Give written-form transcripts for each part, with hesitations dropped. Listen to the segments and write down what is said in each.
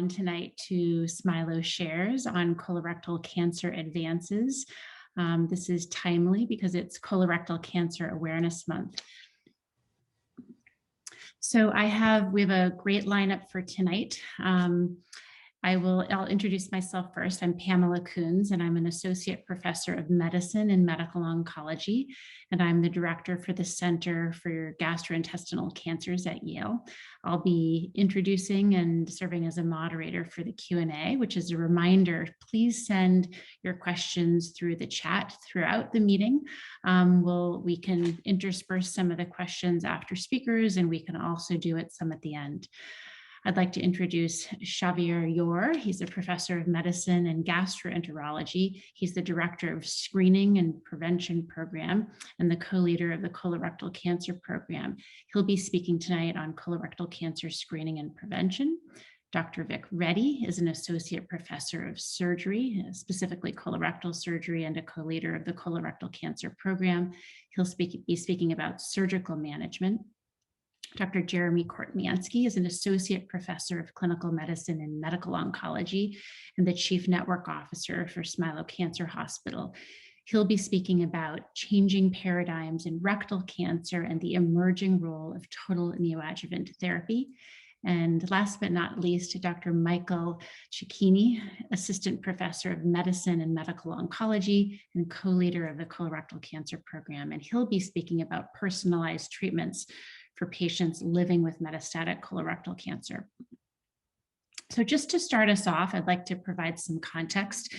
tonight to Smilow Shares on colorectal cancer advances. This is timely because it's Colorectal Cancer Awareness Month. So we have a great lineup for tonight. I'll introduce myself first. I'm Pamela Kunz, and I'm an associate professor of medicine and medical oncology, and I'm the director for the Center for Gastrointestinal Cancers at Yale. I'll be introducing and serving as a moderator for the Q&A, which is a reminder, please send your questions through the chat throughout the meeting. We can intersperse some of the questions after speakers, and we can also do it some at the end. I'd like to introduce Xavier Llor. He's a professor of medicine and gastroenterology. He's the director of screening and prevention program and the co-leader of the colorectal cancer program. He'll be speaking tonight on colorectal cancer screening and prevention. Dr. Reddy is an associate professor of surgery, specifically colorectal surgery, and a co-leader of the colorectal cancer program. He'll be speaking about surgical management. Dr. Jeremey Kortmansky is an associate professor of clinical medicine and medical oncology and the chief network officer for Smilow Cancer Hospital. He'll be speaking about changing paradigms in rectal cancer and the emerging role of total neoadjuvant therapy. And last but not least, Dr. Michael Cecchini, assistant professor of medicine and medical oncology and co-leader of the colorectal cancer program. And he'll be speaking about personalized treatments for patients living with metastatic colorectal cancer. So just to start us off, I'd like to provide some context.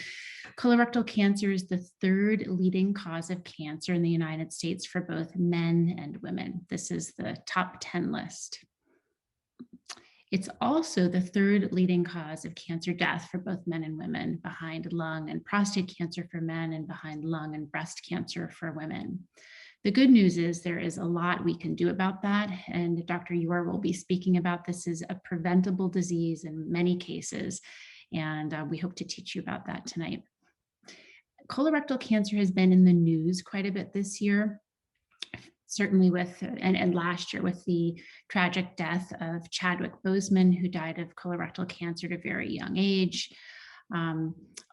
Colorectal cancer is the third leading cause of cancer in the United States for both men and women. This is the top 10 list. It's also the third leading cause of cancer death for both men and women, behind lung and prostate cancer for men and behind lung and breast cancer for women. The good news is there is a lot we can do about that, and Dr. Llor will be speaking about this as a preventable disease in many cases, and we hope to teach you about that tonight. Colorectal cancer has been in the news quite a bit this year, certainly and last year with the tragic death of Chadwick Boseman, who died of colorectal cancer at a very young age.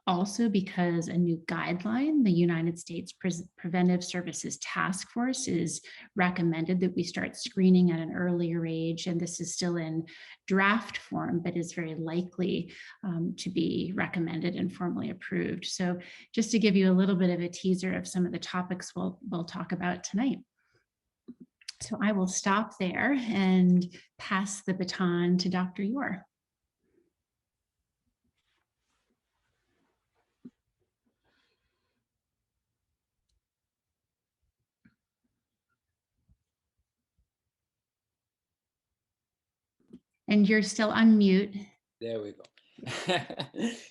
Also because a new guideline, the United States Preventive Services Task Force, is recommended that we start screening at an earlier age, and this is still in draft form, but is very likely to be recommended and formally approved. So just to give you a little bit of a teaser of some of the topics we'll talk about tonight. So I will stop there and pass the baton to Dr. Llor. And you're still on mute. There we go.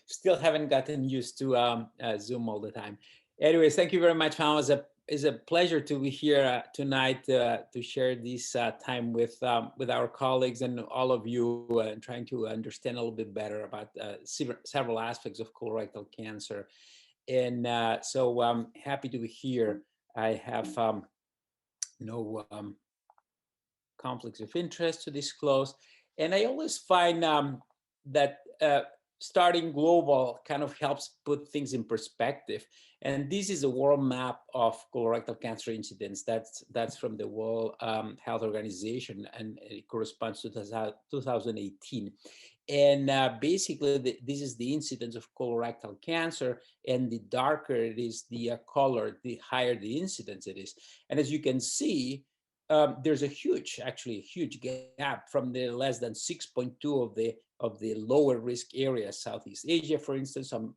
Still haven't gotten used to Zoom all the time. Anyways, thank you very much, Pamela. It's a pleasure to be here tonight to share this time with our colleagues and all of you, trying to understand a little bit better about several aspects of colorectal cancer. And so I'm happy to be here. I have no conflicts of interest to disclose. And I always find that starting global kind of helps put things in perspective. And this is a world map of colorectal cancer incidence. That's from the World Health Organization, and it corresponds to 2018. And basically, this is the incidence of colorectal cancer, and the darker it is, the color, the higher the incidence it is. And as you can see, there's a huge gap from the less than 6.2 of the lower risk areas, Southeast Asia, for instance, some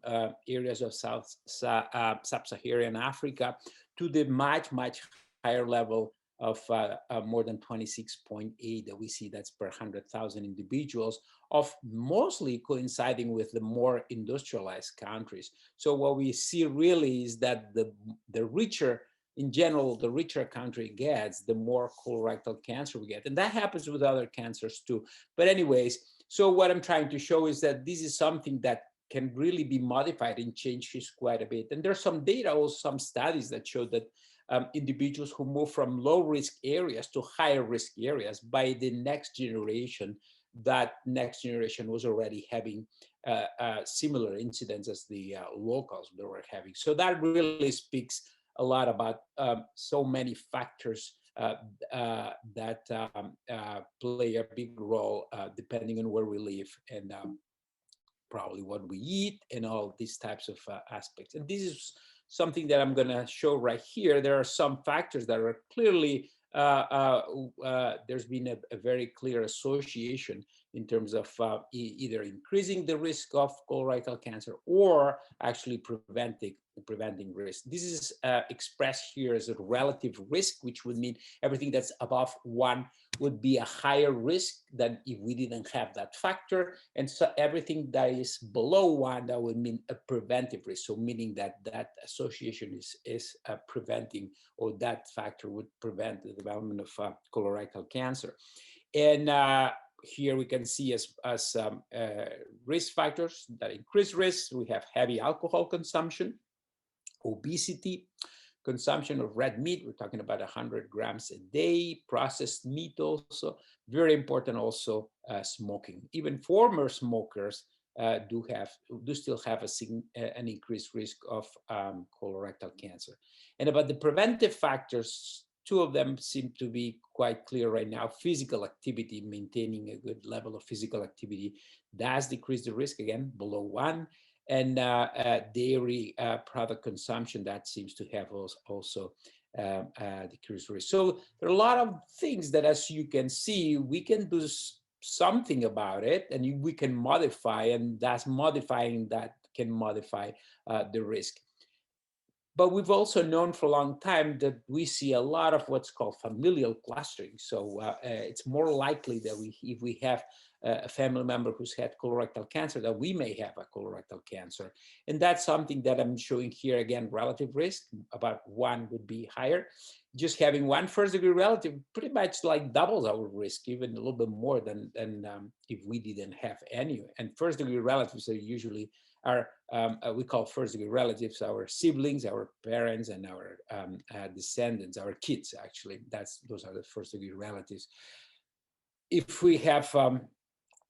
areas of sub-Saharan Africa, to the much higher level of more than 26.8 that we see. That's per 100,000 individuals, of mostly coinciding with the more industrialized countries. So what we see really is that the richer, in general, the richer a country gets, the more colorectal cancer we get. And that happens with other cancers too. But anyways, so what I'm trying to show is that this is something that can really be modified and changes quite a bit. And there's some data, also some studies that show that individuals who move from low risk areas to higher risk areas by the next generation that next generation was already having similar incidence as the locals they were having. So that really speaks a lot about so many factors that play a big role depending on where we live and probably what we eat and all these types of aspects. And this is something that I'm going to show right here. There are some factors that are clearly, there's been a very clear association in terms of either increasing the risk of colorectal cancer or actually preventing risk. This is expressed here as a relative risk, which would mean everything that's above 1 would be a higher risk than if we didn't have that factor. And so everything that is below 1, that would mean a preventive risk. So meaning that that association is preventing, or that factor would prevent the development of colorectal cancer. And here we can see as risk factors that increase risk, we have heavy alcohol consumption, obesity, consumption of red meat, we're talking about 100 grams a day, processed meat also, very important also smoking. Even former smokers do still have an increased risk of colorectal cancer. And about the preventive factors, 2 of them seem to be quite clear right now. Physical activity, maintaining a good level of physical activity does decrease the risk, again, below 1. And dairy product consumption, that seems to have also decreased risk. So there are a lot of things that, as you can see, we can do something about it, and we can modify, and that's modifying that can modify the risk. But we've also known for a long time that we see a lot of what's called familial clustering. So it's more likely that if we have a family member who's had colorectal cancer, that we may have a colorectal cancer. And that's something that I'm showing here. Again, relative risk, about 1 would be higher. Just having 1 first-degree relative pretty much like doubles our risk, even a little bit more than if we didn't have any. And first-degree relatives are usually we call first-degree relatives our siblings, our parents, and our descendants, our kids, actually. Those are the first-degree relatives. If we have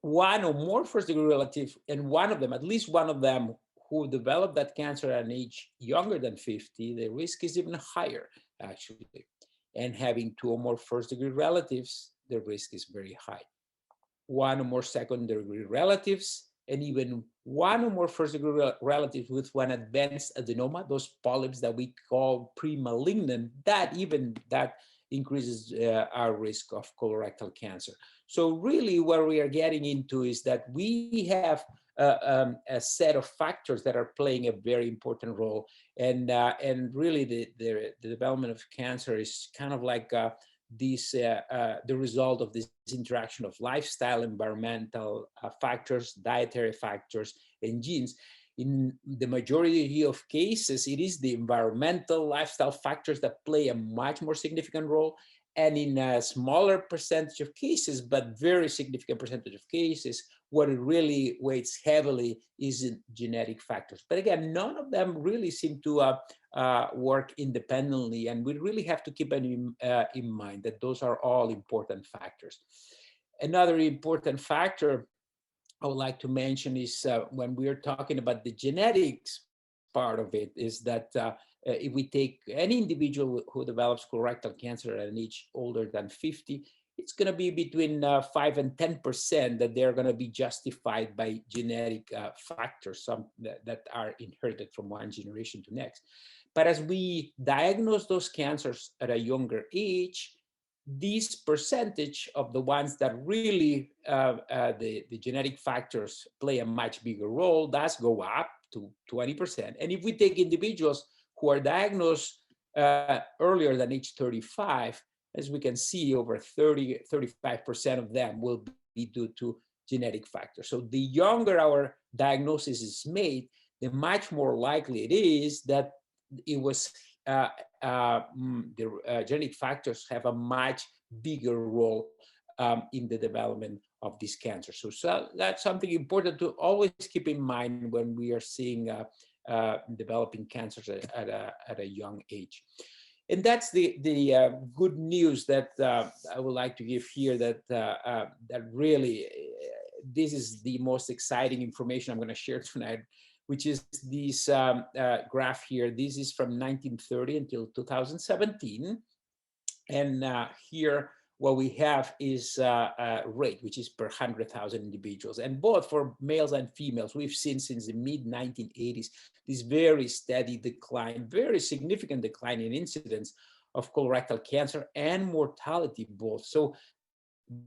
1 or more first-degree relatives, and one of them, at least one of them, who developed that cancer at an age younger than 50, the risk is even higher, actually. And having 2 or more first-degree relatives, the risk is very high. 1 or more second-degree relatives, and even 1 or more first-degree relatives with 1 advanced adenoma, those polyps that we call pre-malignant, that increases our risk of colorectal cancer. So really what we are getting into is that we have a set of factors that are playing a very important role. And really the development of cancer is kind of like the result of this interaction of lifestyle, environmental factors, dietary factors, and genes. In the majority of cases, it is the environmental lifestyle factors that play a much more significant role. And in a smaller percentage of cases, but very significant percentage of cases, what it really weighs heavily is in genetic factors. But again, none of them really seem to work independently. And we really have to keep in mind that those are all important factors. Another important factor I would like to mention is when we are talking about the genetics part of it, is that if we take any individual who develops colorectal cancer at an age older than 50, it's going to be between 5 and 10% that they're going to be justified by genetic factors, some that are inherited from one generation to next. But as we diagnose those cancers at a younger age, this percentage of the ones that really the genetic factors play a much bigger role does go up to 20%. And if we take individuals who are diagnosed earlier than age 35, as we can see, over 35% of them will be due to genetic factors. So the younger our diagnosis is made, the much more likely it is that it was genetic factors have a much bigger role in the development of this cancer. So that's something important to always keep in mind when we are seeing developing cancers at a young age. And that's the good news that I would like to give here, that that really this is the most exciting information I'm going to share tonight, which is this graph here. This is from 1930 until 2017. And here, what we have is rate, which is per 100,000 individuals. And both for males and females, we've seen since the mid-1980s, this very steady decline, very significant decline in incidence of colorectal cancer and mortality both. So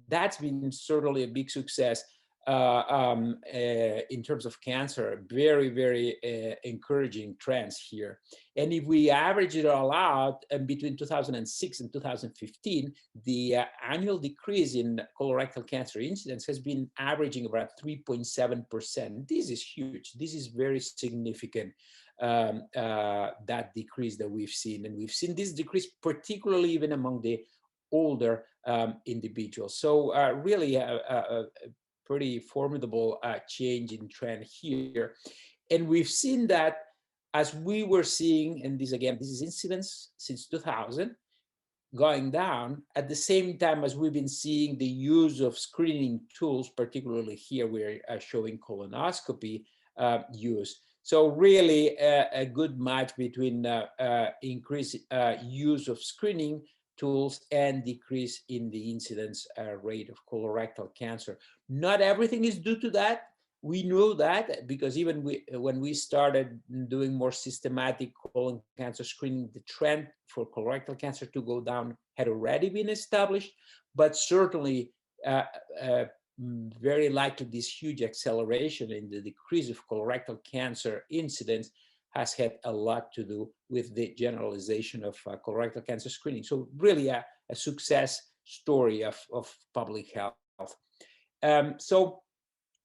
that's been certainly a big success in terms of cancer. Very, very encouraging trends here. And if we average it all out, between 2006 and 2015, the annual decrease in colorectal cancer incidence has been averaging about 3.7%. This is huge. This is very significant, that decrease that we've seen. And we've seen this decrease particularly even among the older individuals. So really a pretty formidable change in trend here. And we've seen that as we were seeing, and this again, this is incidence since 2000, going down at the same time as we've been seeing the use of screening tools, particularly here we're showing colonoscopy use. So really a good match between increased use of screening tools and decrease in the incidence rate of colorectal cancer. Not everything is due to that. We know that because even when we started doing more systematic colon cancer screening, the trend for colorectal cancer to go down had already been established, but certainly very likely this huge acceleration in the decrease of colorectal cancer incidence has had a lot to do with the generalization of colorectal cancer screening. So really a success story of public health. So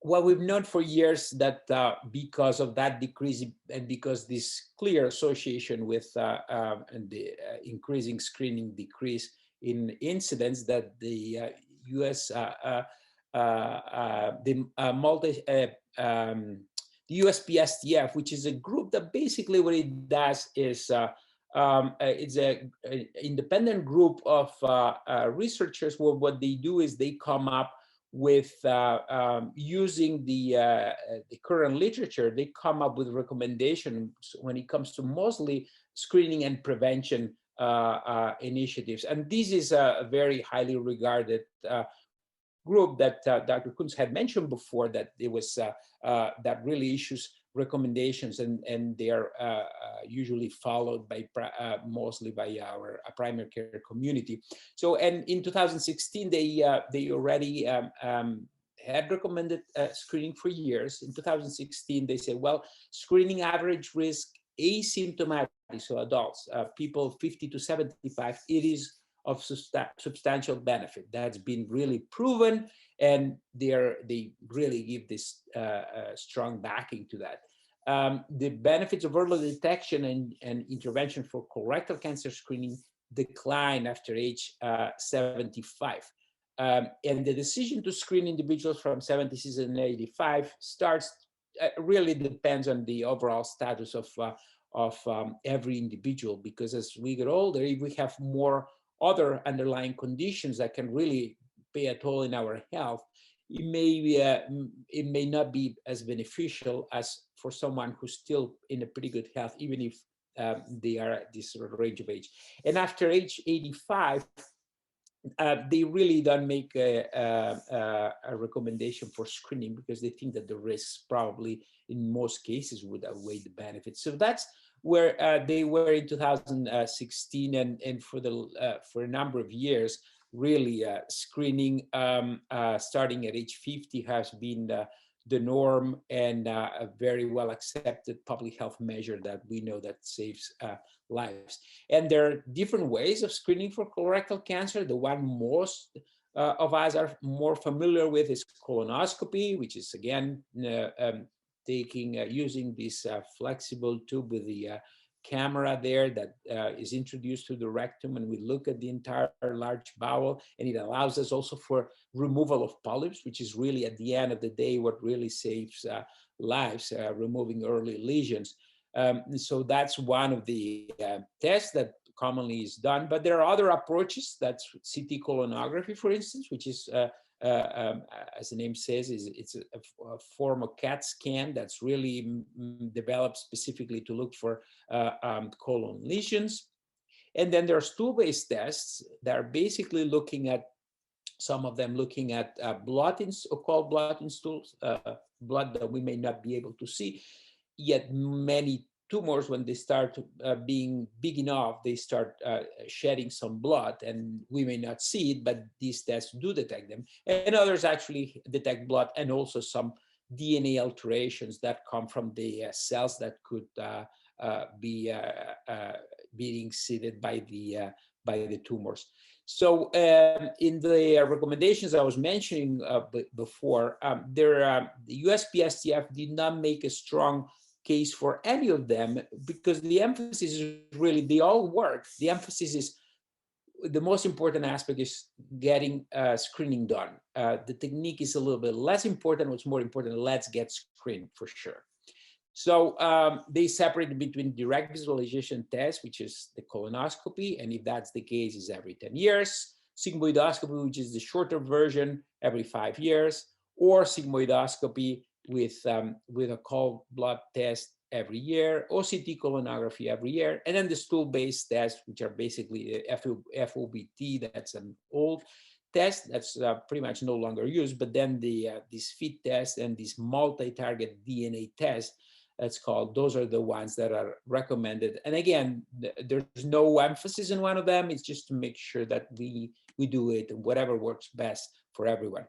what we've known for years that because of that decrease and because this clear association with the increasing screening decrease in incidence, that the U.S. The USPSTF, which is a group that basically what it does is it's an independent group of researchers. What they do is they come up with using the current literature, they come up with recommendations when it comes to mostly screening and prevention initiatives. And this is a very highly regarded group that Dr. Kunz had mentioned before, that it was that really issues recommendations, and they are usually followed by mostly by our primary care community. So, and in 2016, they already had recommended screening for years. In 2016, they said, well, screening average risk asymptomatic, so adults, people 50 to 75, it is of substantial benefit. That's been really proven, and they really give this strong backing to that. The benefits of early detection and intervention for colorectal cancer screening decline after age 75. And the decision to screen individuals from 76 and 85 starts, really depends on the overall status of every individual, because as we get older, if we have more other underlying conditions that can really pay a toll in our health, it may not be as beneficial as for someone who's still in a pretty good health, even if they are at this sort of range of age. And after age 85, they really don't make a recommendation for screening, because they think that the risks probably in most cases would outweigh the benefits. So that's where they were in 2016, and for a number of years, really screening starting at age 50 has been the norm, and a very well accepted public health measure that we know that saves lives. And there are different ways of screening for colorectal cancer. The one most of us are more familiar with is colonoscopy, which is again using this flexible tube with the camera there that is introduced to the rectum, and we look at the entire large bowel, and it allows us also for removal of polyps, which is really at the end of the day what really saves lives, removing early lesions. So that's one of the tests that commonly is done. But there are other approaches. That's CT colonography, for instance, which is, as the name says, it's a form of CAT scan that's really developed specifically to look for colon lesions. And then there are stool-based tests that are basically looking at, some of them looking at blood in stools, blood that we may not be able to see. Yet many tumors, when they start being big enough, they start shedding some blood, and we may not see it, but these tests do detect them. And others actually detect blood and also some DNA alterations that come from the cells that could be being seeded by the tumors. So in the recommendations I was mentioning before, the USPSTF did not make a strong case for any of them, because the emphasis is really, they all work. The emphasis is, the most important aspect is getting screening done. The technique is a little bit less important. What's more important, let's get screened for sure. So they separate between direct visualization test, which is the colonoscopy, and if that's the case, is every 10 years. Sigmoidoscopy, which is the shorter version, every 5 years, or sigmoidoscopy with a cold blood test every year, OCT colonography every year, and then the stool-based tests, which are basically FOBT. That's an old test that's pretty much no longer used, but then this FIT test and this multi-target DNA test, that's called, those are the ones that are recommended. And again, there's no emphasis in one of them. It's just to make sure that we do it, whatever works best for everyone.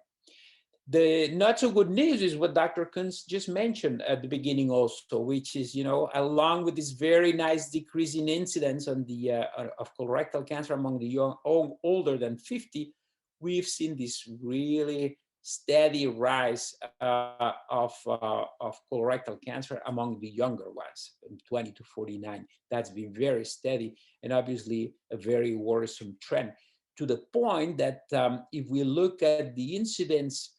The not so good news is what Dr. Kunz just mentioned at the beginning also, which is, along with this very nice decrease in incidence on the of colorectal cancer among the young, older than 50, we've seen this really steady rise of colorectal cancer among the younger ones, 20 to 49. That's been very steady, and obviously a very worrisome trend, to the point that if we look at the incidence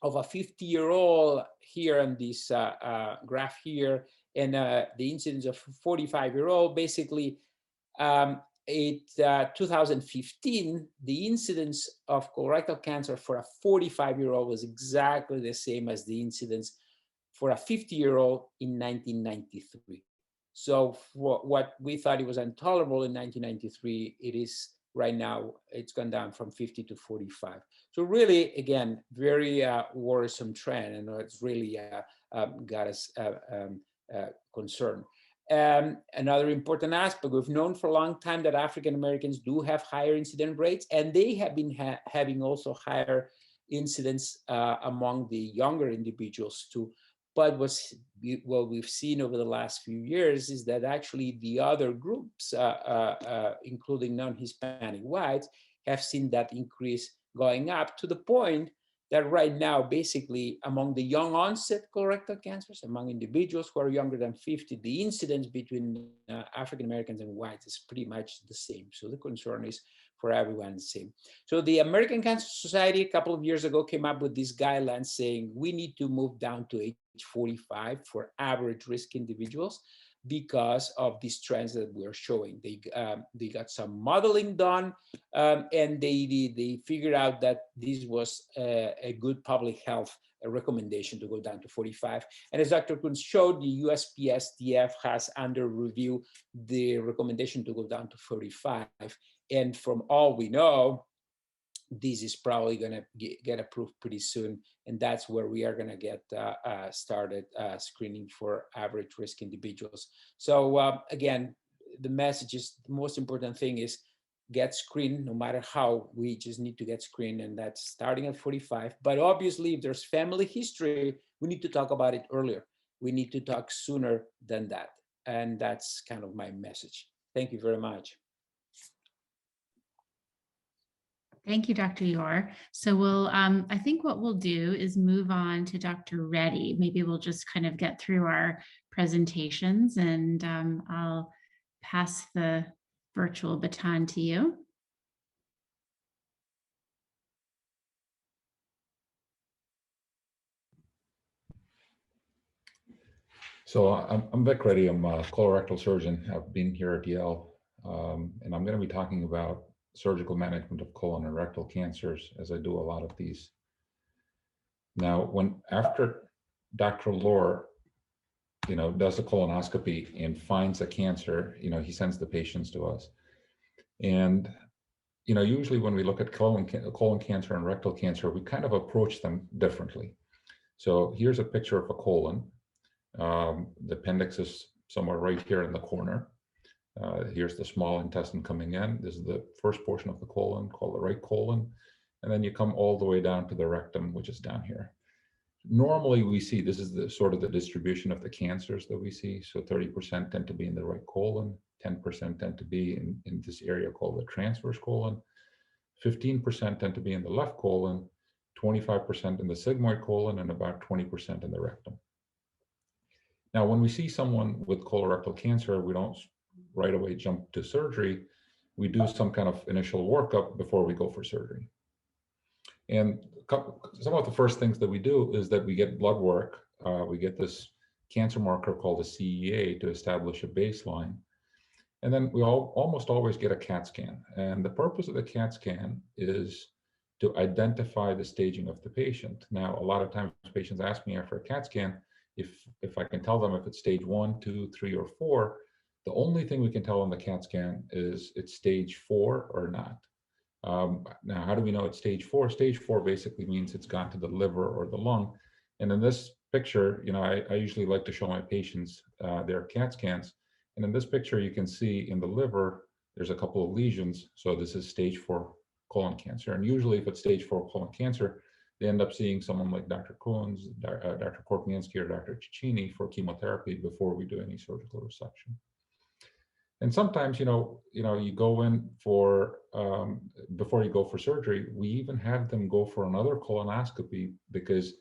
of a 50-year-old here on this graph here, and the incidence of 45-year-old, basically in 2015, the incidence of colorectal cancer for a 45-year-old was exactly the same as the incidence for a 50-year-old in 1993. So for what we thought it was intolerable in 1993, it is right now, it's gone down from 50 to 45. So really, again, very worrisome trend, and it's really got us concerned. Another important aspect, we've known for a long time that African Americans do have higher incident rates, and they have been having also higher incidence among the younger individuals too. But what we've seen over the last few years is that actually the other groups, including non-Hispanic whites, have seen that increase going up, to the point that right now, basically, among the young onset colorectal cancers, among individuals who are younger than 50, the incidence between African Americans and whites is pretty much the same. So the concern is for everyone the same. So the American Cancer Society a couple of years ago came up with these guidelines saying we need to move down to age 45 for average risk individuals, because of these trends that we're showing. They got some modeling done, and they figured out that this was a good public health recommendation to go down to 45. And as Dr. Kunz showed, the USPSTF has under review the recommendation to go down to 35. And from all we know, this is probably going to get approved pretty soon, and that's where we are going to get started screening for average risk individuals. So again, the message is, the most important thing is get screened, no matter how. We just need to get screened, and that's starting at 45. But obviously, if there's family history, we need to talk about it earlier. We need to talk sooner than that, and that's kind of my message. Thank you very much. Thank you, Dr. Llor. So we'll, I think what we'll do is move on to Dr. Reddy. Maybe we'll just kind of get through our presentations, and I'll pass the virtual baton to you. So I'm Vic Reddy. I'm a colorectal surgeon. I've been here at Yale and I'm going to be talking about surgical management of colon and rectal cancers, as I do a lot of these. Now, after Dr. Llor, does a colonoscopy and finds a cancer, he sends the patients to us. And, usually when we look at colon cancer and rectal cancer, we kind of approach them differently. So here's a picture of a colon. The appendix is somewhere right here in the corner. Here's the small intestine coming in. This is the first portion of the colon, called the right colon. And then you come all the way down to the rectum, which is down here. Normally we see, this is the sort of the distribution of the cancers that we see. So 30% tend to be in the right colon, 10% tend to be in this area called the transverse colon, 15% tend to be in the left colon, 25% in the sigmoid colon, and about 20% in the rectum. Now, when we see someone with colorectal cancer, we don't right away jump to surgery. We do some kind of initial workup before we go for surgery. And some of the first things that we do is that we get blood work. We get this cancer marker called a CEA to establish a baseline. And then we almost always get a CAT scan. And the purpose of the CAT scan is to identify the staging of the patient. Now, a lot of times patients ask me after a CAT scan if I can tell them if it's stage 1, 2, 3, or 4. The only thing we can tell on the CAT scan is it's stage 4 or not. Now, how do we know it's stage 4? Stage 4 basically means it's gone to the liver or the lung. And in this picture, I usually like to show my patients their CAT scans. And in this picture, you can see in the liver, there's a couple of lesions. So this is stage 4 colon cancer. And usually if it's stage 4 colon cancer, they end up seeing someone like Dr. Kunz, Dr. Kortmansky, or Dr. Cecchini for chemotherapy before we do any surgical resection. And sometimes, you go in for, before you go for surgery, we even have them go for another colonoscopy because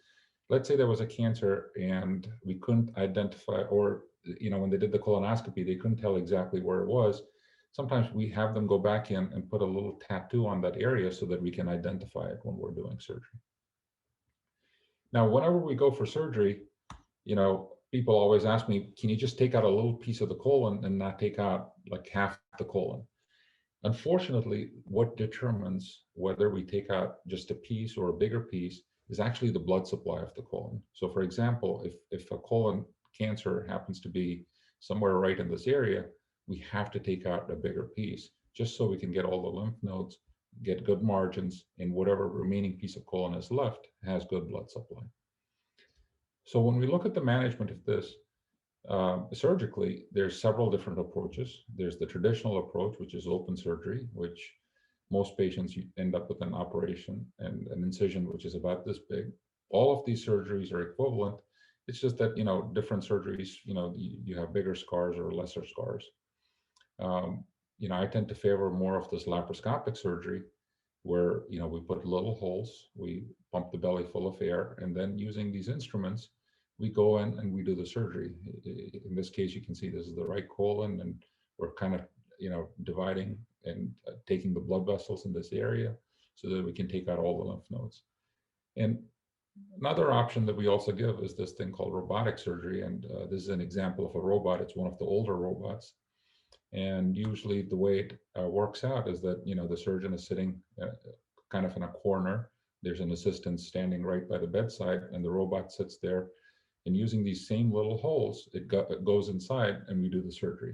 let's say there was a cancer and we couldn't identify, or, when they did the colonoscopy, they couldn't tell exactly where it was. Sometimes we have them go back in and put a little tattoo on that area so that we can identify it when we're doing surgery. Now, whenever we go for surgery, people always ask me, can you just take out a little piece of the colon and not take out like half the colon? Unfortunately, what determines whether we take out just a piece or a bigger piece is actually the blood supply of the colon. So for example, if a colon cancer happens to be somewhere right in this area, we have to take out a bigger piece just so we can get all the lymph nodes, get good margins, and whatever remaining piece of colon is left has good blood supply. So when we look at the management of this surgically, there's several different approaches. There's the traditional approach, which is open surgery, which most patients end up with an operation and an incision, which is about this big. All of these surgeries are equivalent. It's just that, different surgeries, you have bigger scars or lesser scars. I tend to favor more of this laparoscopic surgery where, we put little holes, we pump the belly full of air, and then using these instruments, we go in and we do the surgery. In this case, you can see this is the right colon, and we're kind of, dividing and taking the blood vessels in this area so that we can take out all the lymph nodes. And another option that we also give is this thing called robotic surgery. And this is an example of a robot. It's one of the older robots. And usually the way it works out is that, the surgeon is sitting kind of in a corner. There's an assistant standing right by the bedside, and the robot sits there. And using these same little holes, it goes inside and we do the surgery.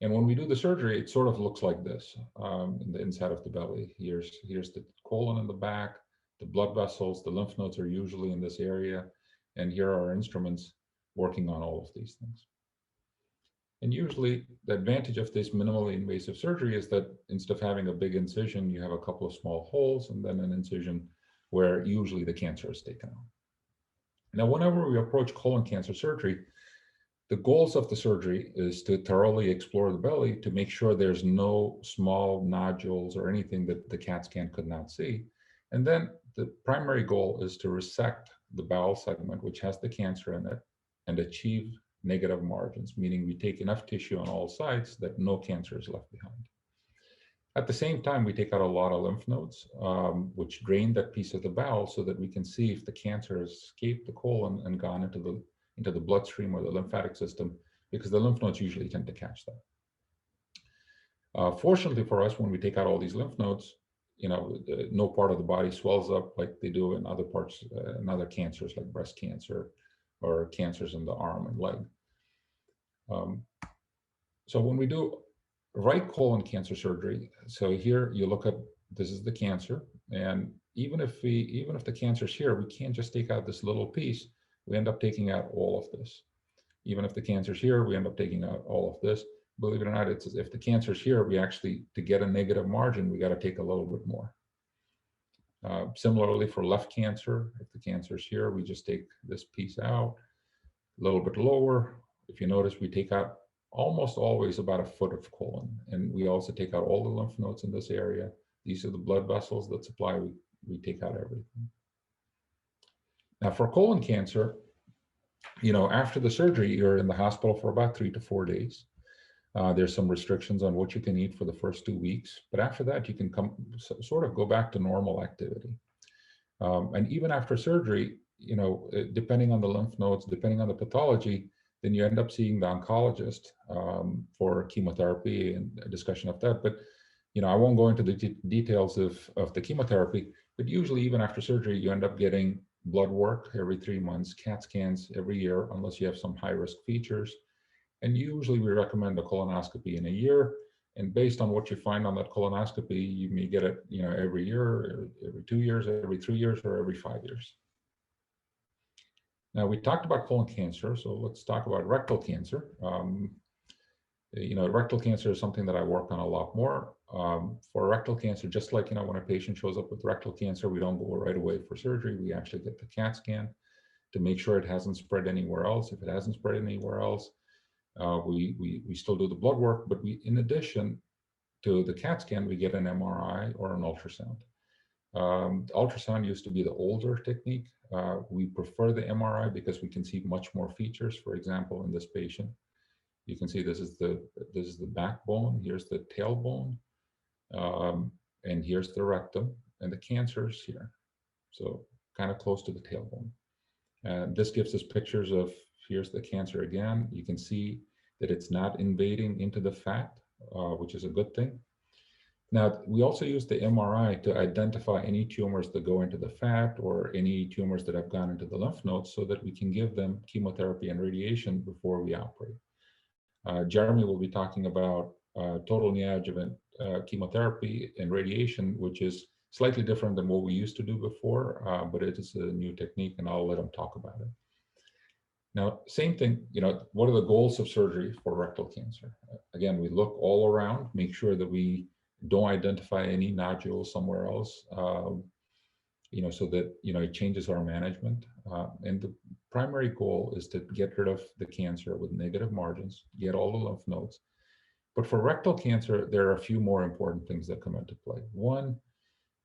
And when we do the surgery, it sort of looks like this in the inside of the belly. Here's the colon in the back, the blood vessels, the lymph nodes are usually in this area. And here are our instruments working on all of these things. And usually the advantage of this minimally invasive surgery is that instead of having a big incision, you have a couple of small holes and then an incision where usually the cancer is taken out. Now, whenever we approach colon cancer surgery, the goals of the surgery is to thoroughly explore the belly to make sure there's no small nodules or anything that the CAT scan could not see. And then the primary goal is to resect the bowel segment, which has the cancer in it, and achieve negative margins, meaning we take enough tissue on all sides that no cancer is left behind. At the same time, we take out a lot of lymph nodes, which drain that piece of the bowel so that we can see if the cancer has escaped the colon and gone into the bloodstream or the lymphatic system, because the lymph nodes usually tend to catch that. Fortunately for us, when we take out all these lymph nodes, no part of the body swells up like they do in other parts, in other cancers like breast cancer or cancers in the arm and leg. So when we do right colon cancer surgery, so here you look at, this is the cancer, and even if the cancer's here, we can't just take out this little piece. We end up taking out all of this. Even if the cancer's here, we end up taking out all of this. Believe it or not, it's as if the cancer's here, we actually, to get a negative margin, we got to take a little bit more. Similarly for left cancer, if the cancer's here, we just take this piece out, a little bit lower. If you notice, we take out almost always about a foot of colon, and we also take out all the lymph nodes in this area. These are the blood vessels that supply, we take out everything. Now for colon cancer, after the surgery, you're in the hospital for about 3 to 4 days. There's some restrictions on what you can eat for the first 2 weeks, but after that, you can sort of go back to normal activity. And even after surgery, depending on the lymph nodes, depending on the pathology, then you end up seeing the oncologist for chemotherapy and a discussion of that. But I won't go into the details of the chemotherapy, but usually even after surgery, you end up getting blood work every 3 months, CAT scans every year, unless you have some high-risk features. And usually we recommend a colonoscopy in a year. And based on what you find on that colonoscopy, you may get it, every year, every 2 years, every 3 years, or every 5 years. Now, we talked about colon cancer, so let's talk about rectal cancer. Rectal cancer is something that I work on a lot more. For rectal cancer, just like, when a patient shows up with rectal cancer, we don't go right away for surgery. We actually get the CAT scan to make sure it hasn't spread anywhere else. If it hasn't spread anywhere else, we still do the blood work, but in addition to the CAT scan, we get an MRI or an ultrasound. Ultrasound used to be the older technique. We prefer the MRI because we can see much more features. For example, in this patient, you can see this is the backbone, here's the tailbone, and here's the rectum, and the cancer is here. So kind of close to the tailbone. And this gives us pictures of, here's the cancer again. You can see that it's not invading into the fat, which is a good thing. Now, we also use the MRI to identify any tumors that go into the fat or any tumors that have gone into the lymph nodes so that we can give them chemotherapy and radiation before we operate. Jeremey will be talking about total neoadjuvant chemotherapy and radiation, which is slightly different than what we used to do before, but it is a new technique, and I'll let him talk about it. Now, same thing, what are the goals of surgery for rectal cancer? Again, we look all around, make sure that we don't identify any nodules somewhere else, so that, it changes our management. And the primary goal is to get rid of the cancer with negative margins, get all the lymph nodes. But for rectal cancer, there are a few more important things that come into play. One,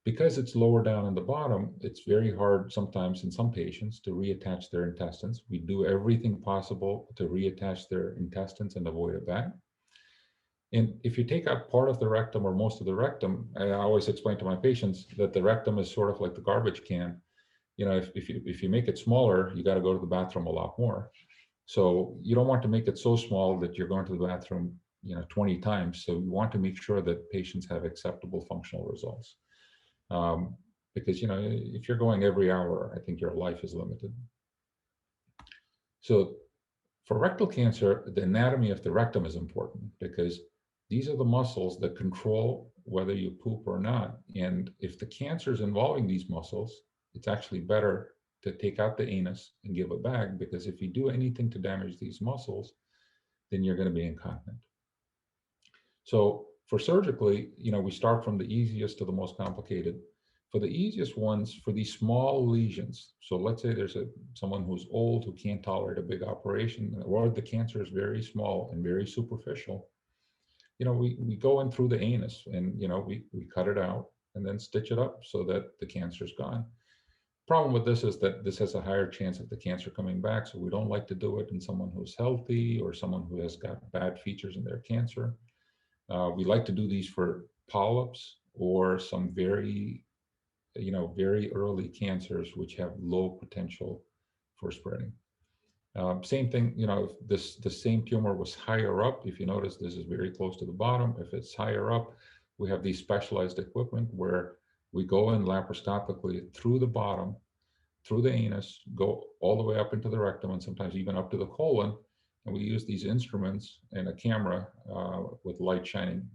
because it's lower down in the bottom, it's very hard sometimes in some patients to reattach their intestines. We do everything possible to reattach their intestines and avoid a bag. And if you take out part of the rectum or most of the rectum, I always explain to my patients that the rectum is sort of like the garbage can. If you make it smaller, you got to go to the bathroom a lot more. So you don't want to make it so small that you're going to the bathroom, 20 times. So you want to make sure that patients have acceptable functional results. Because, if you're going every hour, I think your life is limited. So for rectal cancer, the anatomy of the rectum is important because these are the muscles that control whether you poop or not. And if the cancer is involving these muscles, it's actually better to take out the anus and give a bag, because if you do anything to damage these muscles, then you're going to be incontinent. So for surgically, we start from the easiest to the most complicated. For the easiest ones, for these small lesions, so let's say there's someone who's old who can't tolerate a big operation, or the cancer is very small and very superficial, we go in through the anus and, we cut it out and then stitch it up so that the cancer is gone. Problem with this is that this has a higher chance of the cancer coming back, so we don't like to do it in someone who's healthy or someone who has got bad features in their cancer. We like to do these for polyps or some very early cancers which have low potential for spreading. Same thing, if the same tumor was higher up, if you notice, this is very close to the bottom. If it's higher up, we have these specialized equipment where we go in laparoscopically through the bottom, through the anus, go all the way up into the rectum, and sometimes even up to the colon. And we use these instruments and a camera with light shining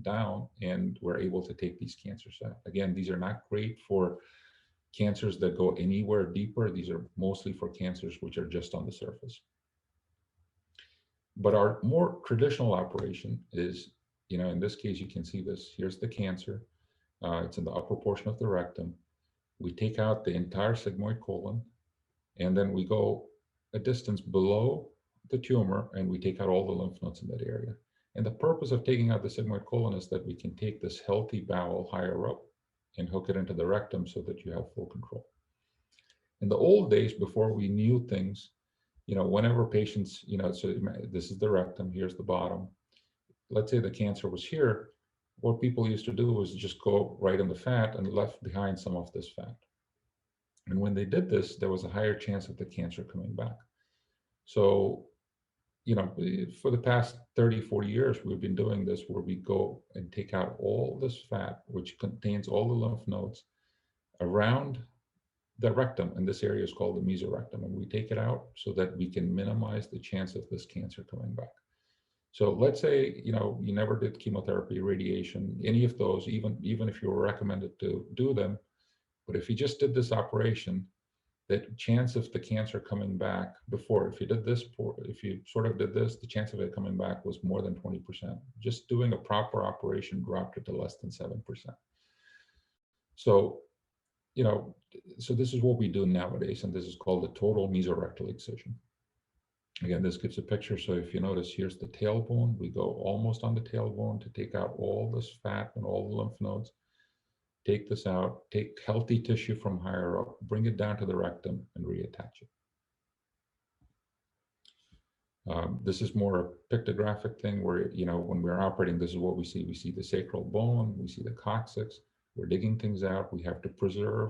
down, and we're able to take these cancers out. Again, these are not great for cancers that go anywhere deeper. These are mostly for cancers which are just on the surface. But our more traditional operation is, in this case, you can see this. Here's the cancer. It's in the upper portion of the rectum. We take out the entire sigmoid colon, and then we go a distance below the tumor, and we take out all the lymph nodes in that area. And the purpose of taking out the sigmoid colon is that we can take this healthy bowel higher up and hook it into the rectum so that you have full control. In the old days, before we knew things, whenever patients, so this is the rectum, here's the bottom. Let's say the cancer was here. What people used to do was just go right in the fat and left behind some of this fat. And when they did this, there was a higher chance of the cancer coming back. So, for the past 30, 40 years, we've been doing this where we go and take out all this fat, which contains all the lymph nodes around the rectum. And this area is called the mesorectal. And we take it out so that we can minimize the chance of this cancer coming back. So let's say, you never did chemotherapy, radiation, any of those, even if you were recommended to do them. But if you just did this operation, the chance of the cancer coming back before, if you sort of did this, the chance of it coming back was more than 20%. Just doing a proper operation dropped it to less than 7%. So, so this is what we do nowadays, and this is called the total mesorectal excision. Again, this gives a picture. So if you notice, here's the tailbone. We go almost on the tailbone to take out all this fat and all the lymph nodes. Take this out, take healthy tissue from higher up, bring it down to the rectum and reattach it. This is more a pictographic thing where, when we're operating, this is what we see. We see the sacral bone, we see the coccyx, we're digging things out. We have to preserve,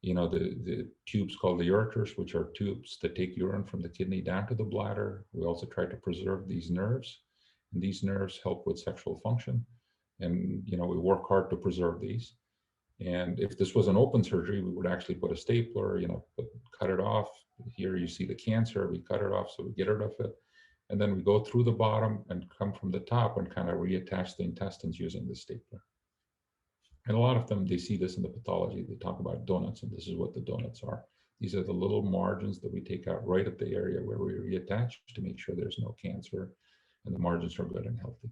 the tubes called the ureters, which are tubes that take urine from the kidney down to the bladder. We also try to preserve these nerves, and these nerves help with sexual function. And, we work hard to preserve these. And if this was an open surgery, we would actually put a stapler, cut it off. Here you see the cancer, we cut it off, so we get rid of it. And then we go through the bottom and come from the top and kind of reattach the intestines using the stapler. And a lot of them, they see this in the pathology. They talk about donuts, and this is what the donuts are. These are the little margins that we take out right at the area where we reattach to make sure there's no cancer and the margins are good and healthy.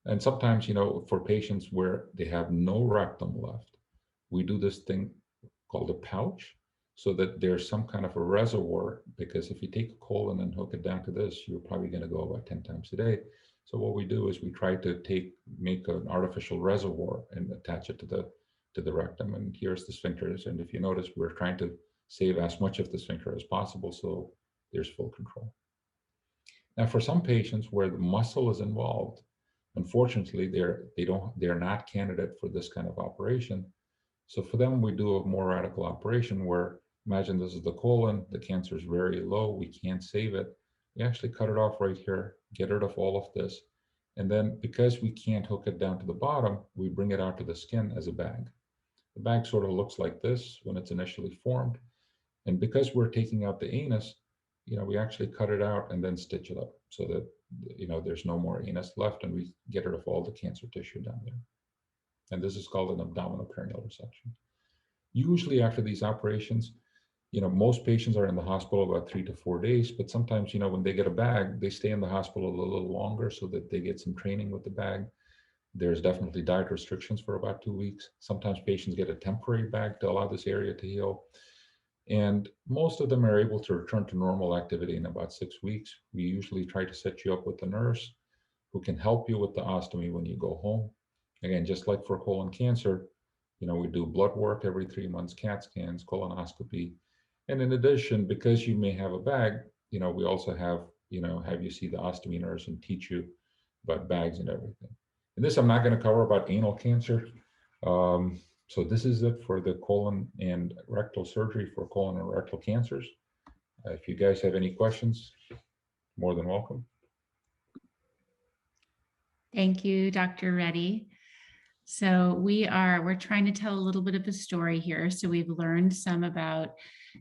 And sometimes, for patients where they have no rectum left, we do this thing called a pouch so that there's some kind of a reservoir, because if you take a colon and hook it down to this, you're probably going to go about 10 times a day. So what we do is we try to make an artificial reservoir and attach it to the rectum. And here's the sphincters. And if you notice, we're trying to save as much of the sphincter as possible so there's full control. Now, for some patients where the muscle is involved, unfortunately, they're not candidate for this kind of operation. So for them, we do a more radical operation where, imagine this is the colon, the cancer is very low, we can't save it. We actually cut it off right here, get rid of all of this. And then because we can't hook it down to the bottom, we bring it out to the skin as a bag. The bag sort of looks like this when it's initially formed. And because we're taking out the anus, we actually cut it out and then stitch it up so that, there's no more anus left, and we get rid of all the cancer tissue down there. And this is called an abdominal perineal resection. Usually after these operations, most patients are in the hospital about 3 to 4 days, but sometimes, when they get a bag, they stay in the hospital a little longer so that they get some training with the bag. There's definitely diet restrictions for about 2 weeks. Sometimes patients get a temporary bag to allow this area to heal. And most of them are able to return to normal activity in about 6 weeks. We usually try to set you up with a nurse who can help you with the ostomy when you go home. Again, just like for colon cancer, we do blood work every 3 months, CAT scans, colonoscopy. And in addition, because you may have a bag, we also have you see the ostomy nurse and teach you about bags and everything. And this I'm not going to cover about anal cancer. So this is it for the colon and rectal surgery for colon and rectal cancers. If you guys have any questions, more than welcome. Thank you, Dr. Reddy. So we're trying to tell a little bit of a story here. So we've learned some about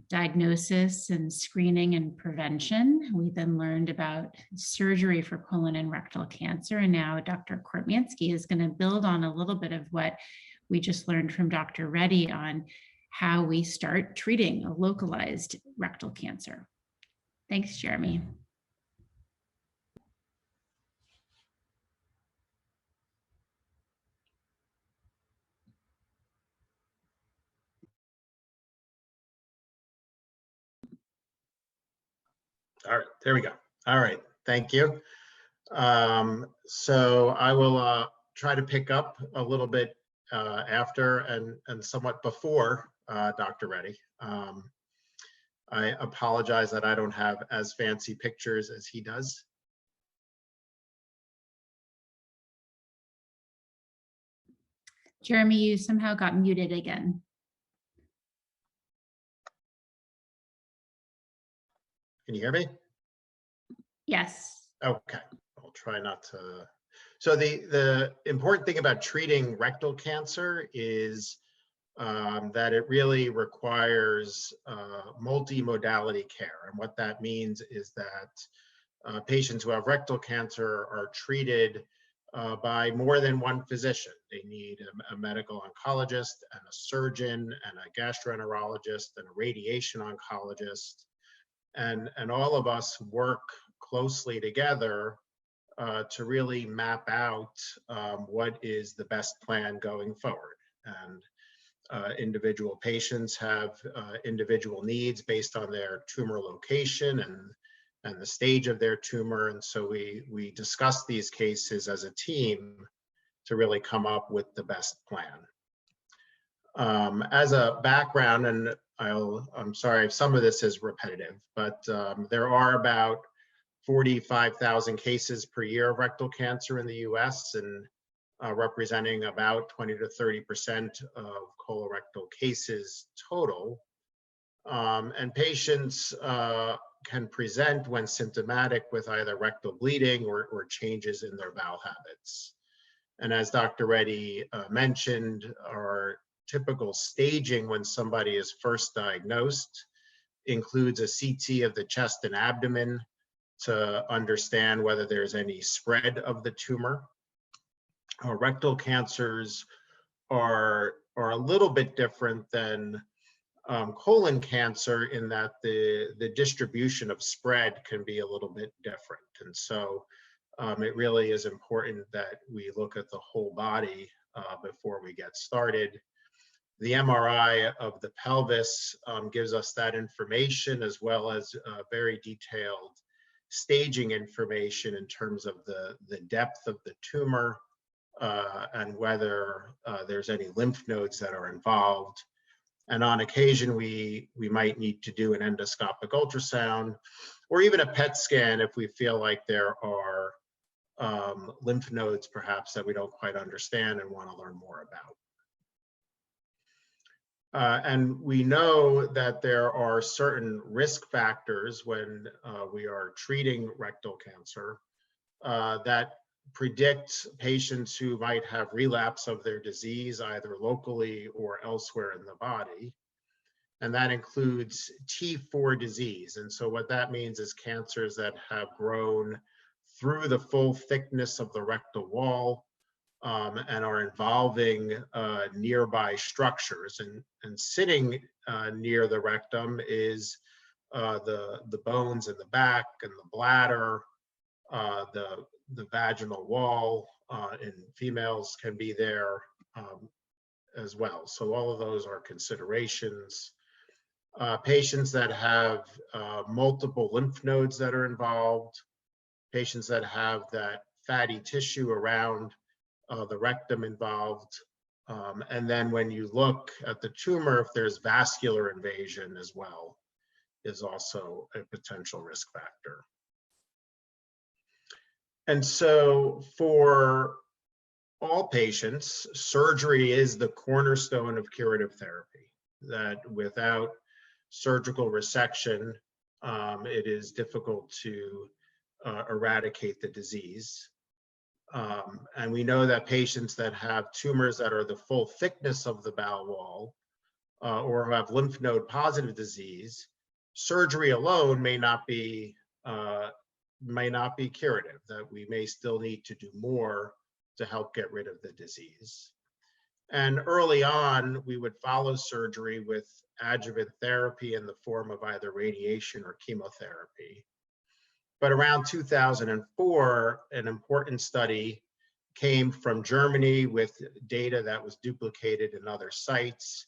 diagnosis and screening and prevention. We then learned about surgery for colon and rectal cancer. And now Dr. Kortmansky is going to build on a little bit of what we just learned from Dr. Reddy on how we start treating a localized rectal cancer. Thanks, Jeremey. All right, there we go. All right, thank you. So I will try to pick up a little bit after and somewhat before Dr. Reddy. I apologize that I don't have as fancy pictures as he does. Jeremey, you somehow got muted again. Can you hear me? Yes. Okay, I'll try not to. So the important thing about treating rectal cancer is that it really requires multimodality care. And what that means is that patients who have rectal cancer are treated by more than one physician. They need a medical oncologist and a surgeon and a gastroenterologist and a radiation oncologist. And all of us work closely together to really map out what is the best plan going forward. And individual patients have individual needs based on their tumor location and the stage of their tumor. And so we discuss these cases as a team to really come up with the best plan. As a background, and I'm sorry if some of this is repetitive, but there are about 45,000 cases per year of rectal cancer in the US, and representing about 20 to 30% of colorectal cases total. And patients can present when symptomatic with either rectal bleeding or changes in their bowel habits. And as Dr. Reddy mentioned, our typical staging when somebody is first diagnosed includes a CT of the chest and abdomen to understand whether there's any spread of the tumor. Rectal cancers are a little bit different than colon cancer in that the distribution of spread can be a little bit different. And so it really is important that we look at the whole body before we get started. The MRI of the pelvis gives us that information, as well as very detailed staging information in terms of the depth of the tumor and whether there's any lymph nodes that are involved. And on occasion, we might need to do an endoscopic ultrasound or even a PET scan if we feel like there are lymph nodes perhaps that we don't quite understand and want to learn more about. And we know that there are certain risk factors when we are treating rectal cancer that predict patients who might have relapse of their disease either locally or elsewhere in the body. And that includes T4 disease. And so what that means is cancers that have grown through the full thickness of the rectal wall and are involving nearby structures. And sitting near the rectum is the bones in the back and the bladder, the vaginal wall in females can be there as well. So all of those are considerations. Patients that have multiple lymph nodes that are involved, patients that have that fatty tissue around the rectum involved. And then when you look at the tumor, if there's vascular invasion as well, is also a potential risk factor. And so for all patients, surgery is the cornerstone of curative therapy, that without surgical resection, it is difficult to eradicate the disease. And we know that patients that have tumors that are the full thickness of the bowel wall or who have lymph node positive disease, surgery alone may not be curative, that we may still need to do more to help get rid of the disease. And early on, we would follow surgery with adjuvant therapy in the form of either radiation or chemotherapy. But around 2004, an important study came from Germany with data that was duplicated in other sites,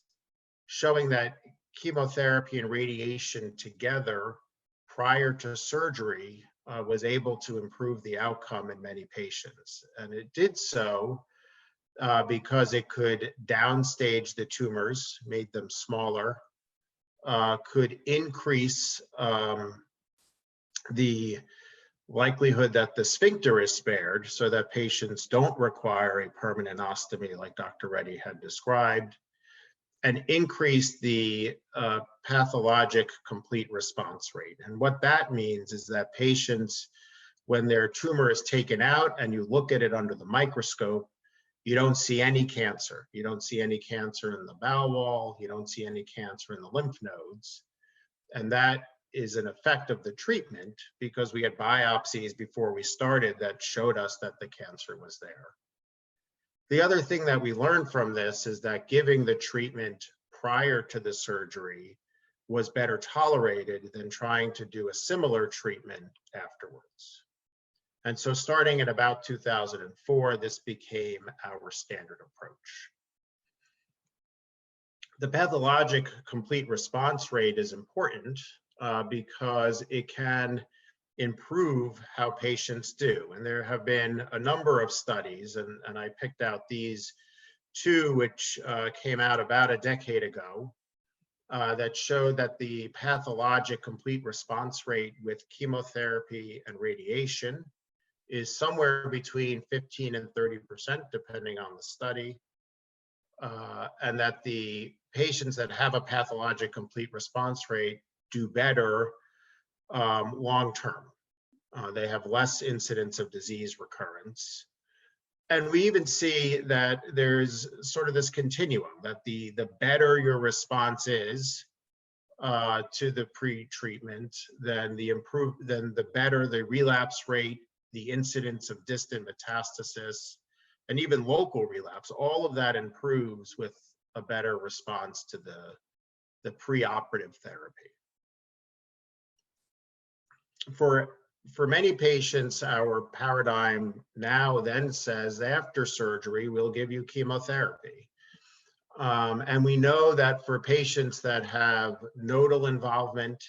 showing that chemotherapy and radiation together prior to surgery was able to improve the outcome in many patients. And it did so because it could downstage the tumors, made them smaller, could increase the likelihood that the sphincter is spared so that patients don't require a permanent ostomy like Dr. Reddy had described, and increase the pathologic complete response rate. And what that means is that patients, when their tumor is taken out and you look at it under the microscope, you don't see any cancer. You don't see any cancer in the bowel wall. You don't see any cancer in the lymph nodes. And that is an effect of the treatment because we had biopsies before we started that showed us that the cancer was there. The other thing that we learned from this is that giving the treatment prior to the surgery was better tolerated than trying to do a similar treatment afterwards. And so starting at about 2004, this became our standard approach. The pathologic complete response rate is important because it can improve how patients do. And there have been a number of studies, and I picked out these two, which came out about a decade ago, that showed that the pathologic complete response rate with chemotherapy and radiation is somewhere between 15 and 30%, depending on the study. And that the patients that have a pathologic complete response rate do better long-term. They have less incidence of disease recurrence. And we even see that there's sort of this continuum, that the better your response is to the pre-treatment, then the better the relapse rate, the incidence of distant metastasis, and even local relapse. All of that improves with a better response to the preoperative therapy. For many patients, our paradigm now then says after surgery, we'll give you chemotherapy. And we know that for patients that have nodal involvement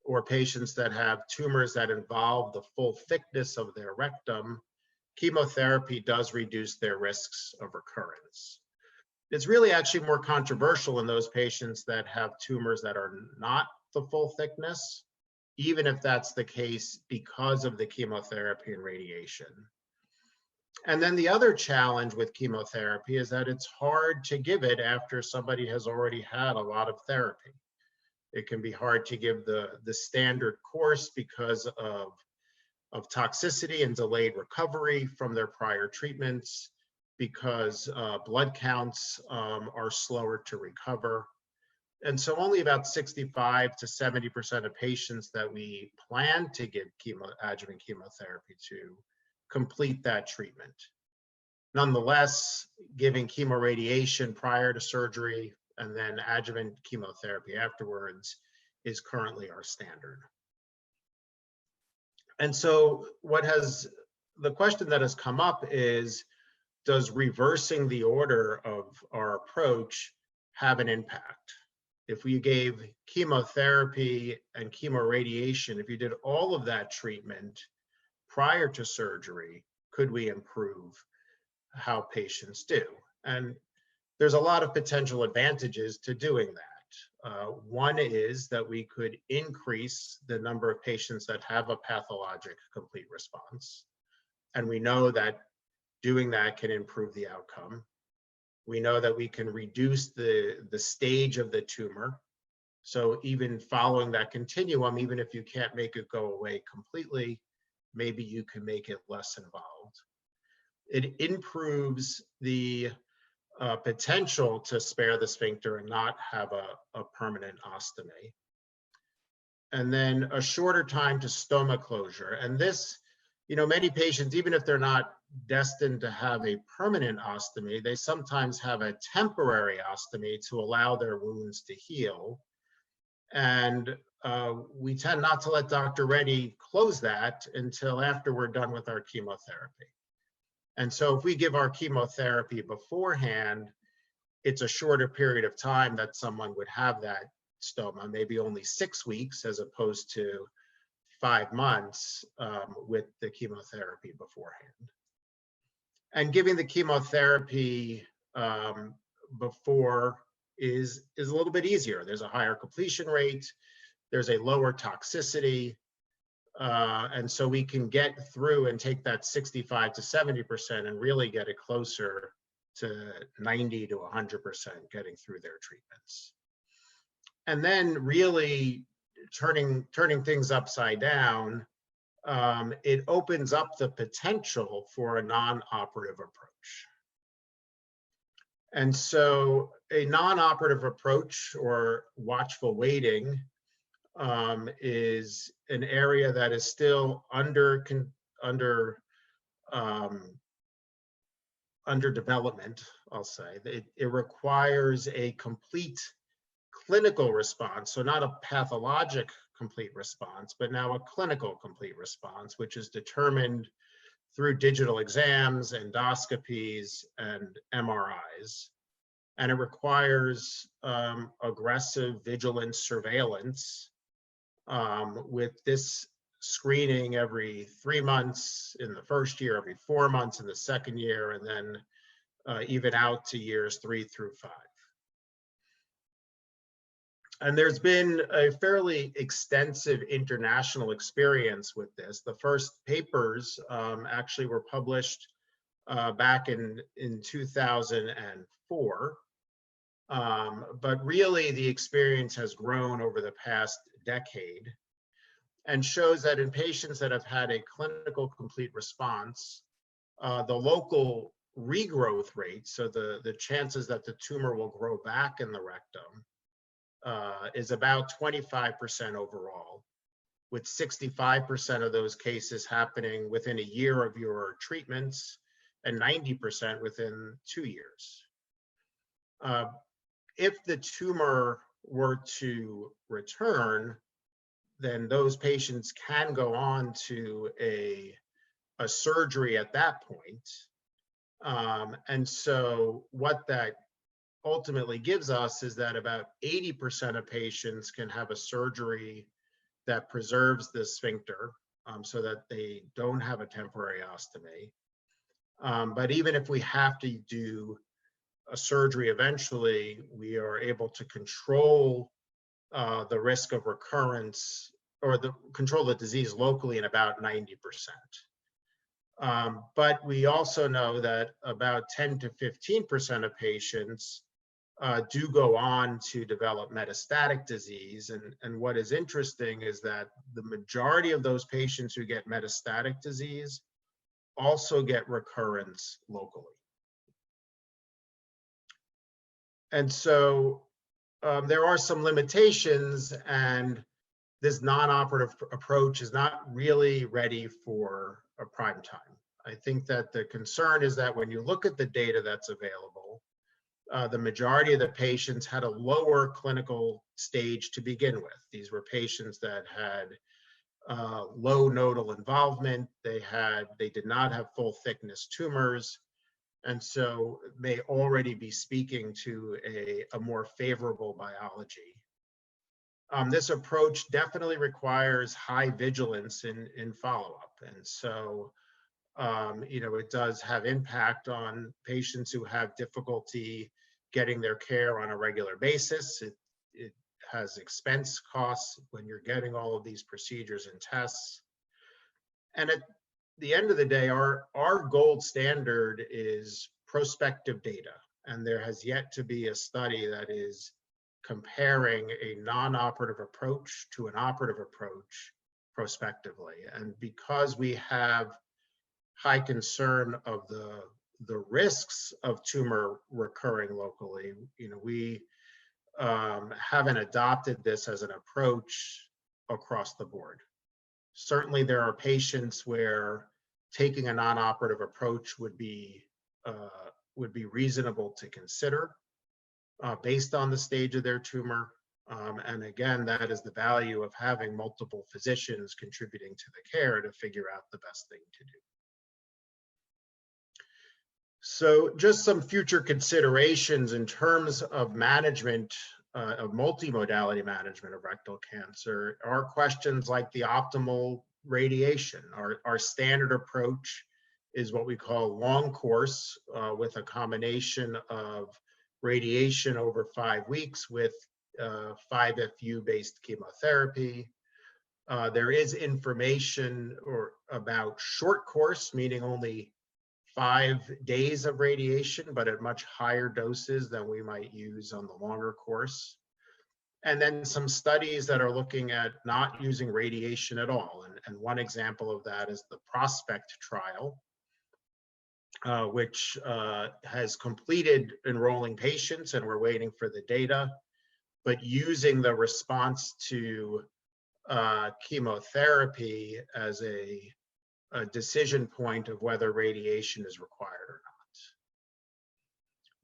or patients that have tumors that involve the full thickness of their rectum, chemotherapy does reduce their risks of recurrence. It's really actually more controversial in those patients that have tumors that are not the full thickness, even if that's the case because of the chemotherapy and radiation. And then the other challenge with chemotherapy is that it's hard to give it after somebody has already had a lot of therapy. It can be hard to give the standard course because of toxicity and delayed recovery from their prior treatments, because blood counts are slower to recover. And so only about 65 to 70% of patients that we plan to give adjuvant chemotherapy to complete that treatment. Nonetheless, giving chemoradiation prior to surgery and then adjuvant chemotherapy afterwards is currently our standard. And so the question that has come up is, does reversing the order of our approach have an impact? If we gave chemotherapy and chemoradiation, if you did all of that treatment prior to surgery, could we improve how patients do? And there's a lot of potential advantages to doing that. One is that we could increase the number of patients that have a pathologic complete response. And we know that doing that can improve the outcome. We know that we can reduce the stage of the tumor. So even following that continuum, even if you can't make it go away completely, maybe you can make it less involved. It improves the potential to spare the sphincter and not have a permanent ostomy. And then a shorter time to stoma closure. And this, many patients, even if they're not destined to have a permanent ostomy, they sometimes have a temporary ostomy to allow their wounds to heal. And we tend not to let Dr. Reddy close that until after we're done with our chemotherapy. And so if we give our chemotherapy beforehand, it's a shorter period of time that someone would have that stoma, maybe only 6 weeks as opposed to 5 months with the chemotherapy beforehand. And giving the chemotherapy before is a little bit easier. There's a higher completion rate, there's a lower toxicity, and so we can get through and take that 65 to 70% and really get it closer to 90 to 100% getting through their treatments. And then really turning things upside down, it opens up the potential for a non-operative approach. And so a non-operative approach or watchful waiting is an area that is still under development, I'll say. It requires a complete clinical response, so not a pathologic complete response, but now a clinical complete response, which is determined through digital exams, endoscopies, and MRIs. And it requires aggressive, vigilant surveillance with this screening every 3 months in the first year, every 4 months in the second year, and then even out to years 3 through 5. And there's been a fairly extensive international experience with this. The first papers actually were published back in 2004. But really the experience has grown over the past decade and shows that in patients that have had a clinical complete response, the local regrowth rate, so the chances that the tumor will grow back in the rectum, is about 25% overall, with 65% of those cases happening within a year of your treatments and 90% within 2 years. If the tumor were to return, then those patients can go on to a surgery at that point. And so what that ultimately gives us is that about 80% of patients can have a surgery that preserves the sphincter so that they don't have a temporary ostomy. But even if we have to do a surgery eventually, we are able to control the risk of recurrence or control the disease locally in about 90%. But we also know that about 10 to 15% of patients do go on to develop metastatic disease. And what is interesting is that the majority of those patients who get metastatic disease also get recurrence locally. And so there are some limitations, and this non-operative approach is not really ready for a prime time. I think that the concern is that when you look at the data that's available, the majority of the patients had a lower clinical stage to begin with. These were patients that had low nodal involvement. They did not have full thickness tumors, and so may already be speaking to a more favorable biology. This approach definitely requires high vigilance in follow-up, and so it does have impact on patients who have difficulty getting their care on a regular basis. It has expense costs when you're getting all of these procedures and tests. And the end of the day, our gold standard is prospective data. And there has yet to be a study that is comparing a non-operative approach to an operative approach prospectively. And because we have high concern of the risks of tumor recurring locally, we haven't adopted this as an approach across the board. Certainly, there are patients where taking a non-operative approach would be reasonable to consider based on the stage of their tumor. And again, that is the value of having multiple physicians contributing to the care to figure out the best thing to do. So just some future considerations in terms of management, of multimodality management of rectal cancer are questions like the optimal radiation. Our standard approach is what we call long course with a combination of radiation over 5 weeks with 5-FU based chemotherapy. There is information about short course, meaning only 5 days of radiation, but at much higher doses than we might use on the longer course. And then some studies that are looking at not using radiation at all. And one example of that is the Prospect trial, which has completed enrolling patients, and we're waiting for the data, but using the response to chemotherapy as a decision point of whether radiation is required or not.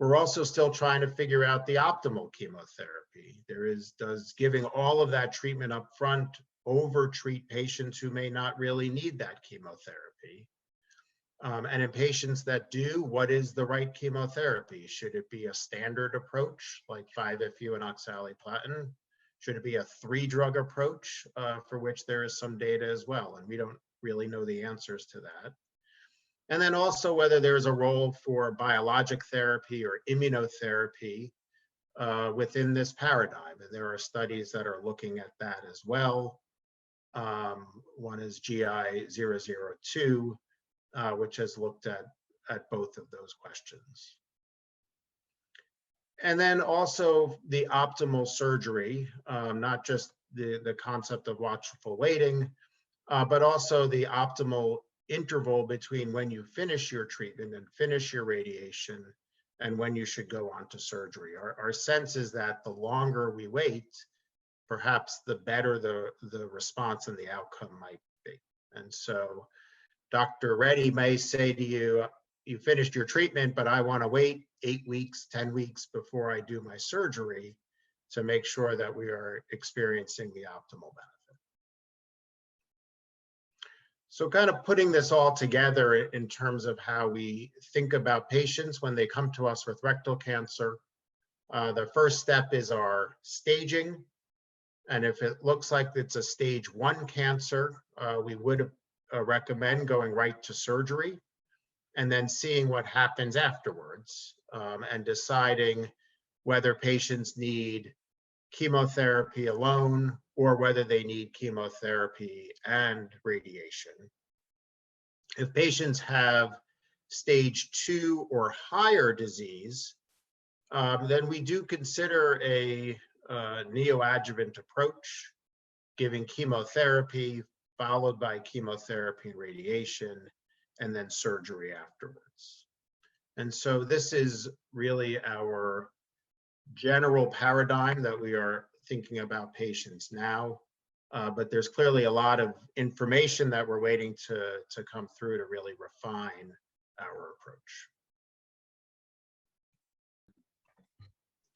We're also still trying to figure out the optimal chemotherapy. Does giving all of that treatment up front over-treat patients who may not really need that chemotherapy? And in patients that do, what is the right chemotherapy? Should it be a standard approach like 5-FU and oxaliplatin? Should it be a 3-drug approach for which there is some data as well? And we don't really know the answers to that. And then also whether there's a role for biologic therapy or immunotherapy within this paradigm. And there are studies that are looking at that as well. One is GI-002, which has looked at both of those questions. And then also the optimal surgery, not just the concept of watchful waiting, but also the optimal interval between when you finish your treatment and finish your radiation and when you should go on to surgery. Our sense is that the longer we wait, perhaps the better the response and the outcome might be. And so Dr. Reddy may say to you, you finished your treatment, but I want to wait 8 weeks, 10 weeks before I do my surgery to make sure that we are experiencing the optimal benefit. So kind of putting this all together in terms of how we think about patients when they come to us with rectal cancer, the first step is our staging. And if it looks like it's a stage 1 cancer, we would recommend going right to surgery and then seeing what happens afterwards and deciding whether patients need chemotherapy alone or whether they need chemotherapy and radiation. If patients have stage 2 or higher disease, then we do consider a neoadjuvant approach, giving chemotherapy followed by chemotherapy and radiation, and then surgery afterwards. And so this is really our general paradigm that we are thinking about patients now, but there's clearly a lot of information that we're waiting to come through to really refine our approach.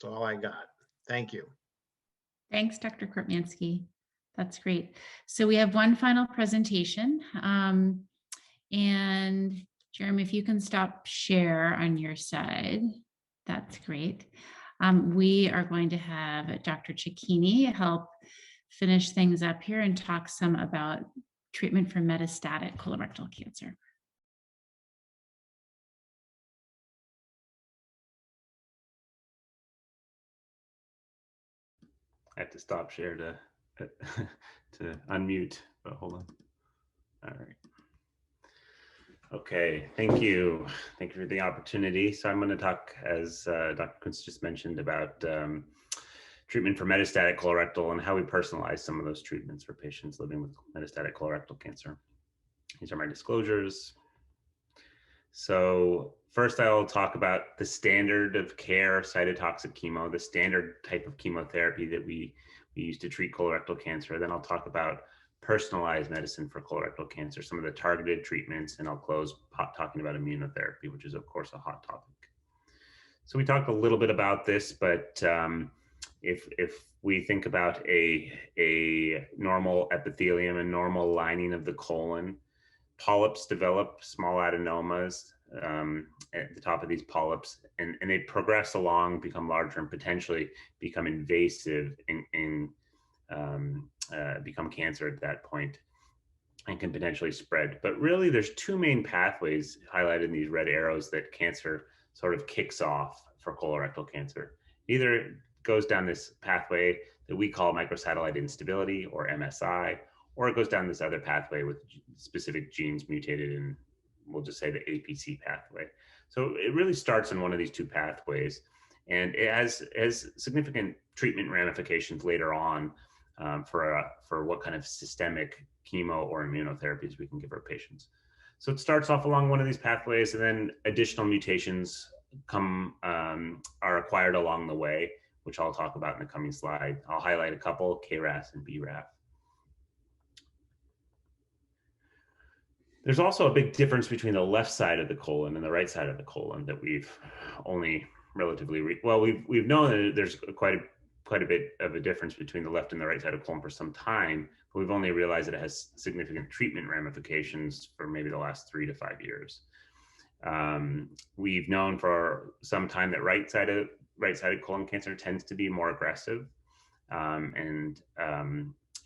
That's all I got. Thank you. Thanks, Dr. Kortmansky. That's great. So we have one final presentation. And Jeremy, if you can stop share on your side, that's great. We are going to have Dr. Cecchini help finish things up here and talk some about treatment for metastatic colorectal cancer. I have to stop share to to unmute, but hold on. All right. Okay, thank you. Thank you for the opportunity. So I'm going to talk, as Dr. Kunz just mentioned, about treatment for metastatic colorectal and how we personalize some of those treatments for patients living with metastatic colorectal cancer. These are my disclosures. So first I'll talk about the standard of care cytotoxic chemo, the standard type of chemotherapy that we use to treat colorectal cancer. Then I'll talk about personalized medicine for colorectal cancer, some of the targeted treatments, and I'll close talking about immunotherapy, which is of course a hot topic. So we talked a little bit about this, but if we think about a normal epithelium and normal lining of the colon, polyps develop, small adenomas at the top of these polyps, and they progress along, become larger, and potentially become invasive and become cancer at that point, and can potentially spread. But really, there's two main pathways highlighted in these red arrows that cancer sort of kicks off for colorectal cancer. Either it goes down this pathway that we call microsatellite instability, or MSI, or it goes down this other pathway with specific genes mutated in, we'll just say, the APC pathway. So it really starts in one of these two pathways, and it has significant treatment ramifications later on for what kind of systemic chemo or immunotherapies we can give our patients. So it starts off along one of these pathways, and then additional mutations are acquired along the way, which I'll talk about in the coming slide. I'll highlight a couple: K-Ras and BRAF. There's also a big difference between the left side of the colon and the right side of the colon that we've only relatively we've known that there's quite a bit of a difference between the left and the right side of the colon for some time, but we've only realized that it has significant treatment ramifications for maybe the last 3 to 5 years. We've known for some time that right-sided colon cancer tends to be more aggressive, and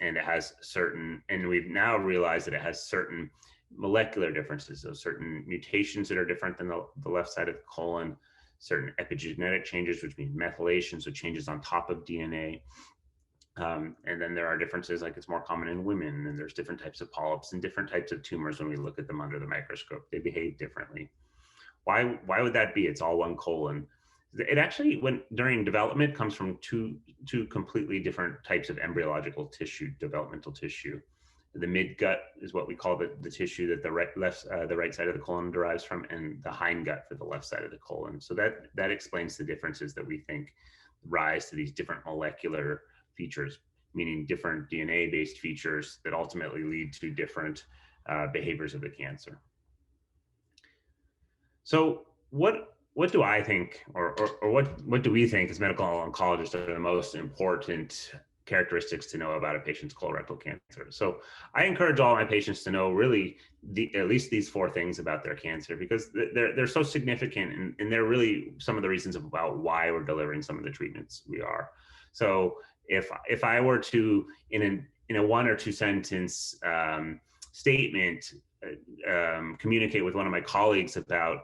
it has certain, and we've now realized that it has certain molecular differences, so certain mutations that are different than the left side of the colon, certain epigenetic changes, which mean methylation, so changes on top of DNA. And then there are differences, like it's more common in women, and there's different types of polyps and different types of tumors when we look at them under the microscope. They behave differently. Why would that be? It's all one colon. It actually, during development, comes from two completely different types of embryological tissue, developmental tissue. The midgut is what we call the tissue that the right side of the colon derives from, and the hindgut for the left side of the colon. So that explains the differences that we think rise to these different molecular features, meaning different DNA-based features that ultimately lead to different behaviors of the cancer. So what do I think, or what do we think as medical oncologists are the most important characteristics to know about a patient's colorectal cancer? So I encourage all my patients to know really at least these 4 things about their cancer, because they're so significant, and they're really some of the reasons about why we're delivering some of the treatments we are. So if I were to, in a 1 or 2 sentence statement, communicate with one of my colleagues about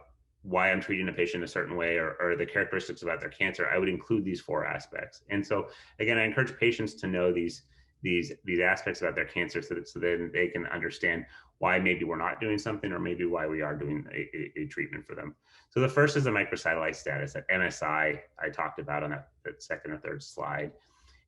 why I'm treating a patient a certain way, or the characteristics about their cancer, I would include these 4 aspects. And so again, I encourage patients to know these aspects about their cancer, so that they can understand why maybe we're not doing something, or maybe why we are doing a treatment for them. So the first is the microsatellite status, that MSI I talked about on that second or third slide.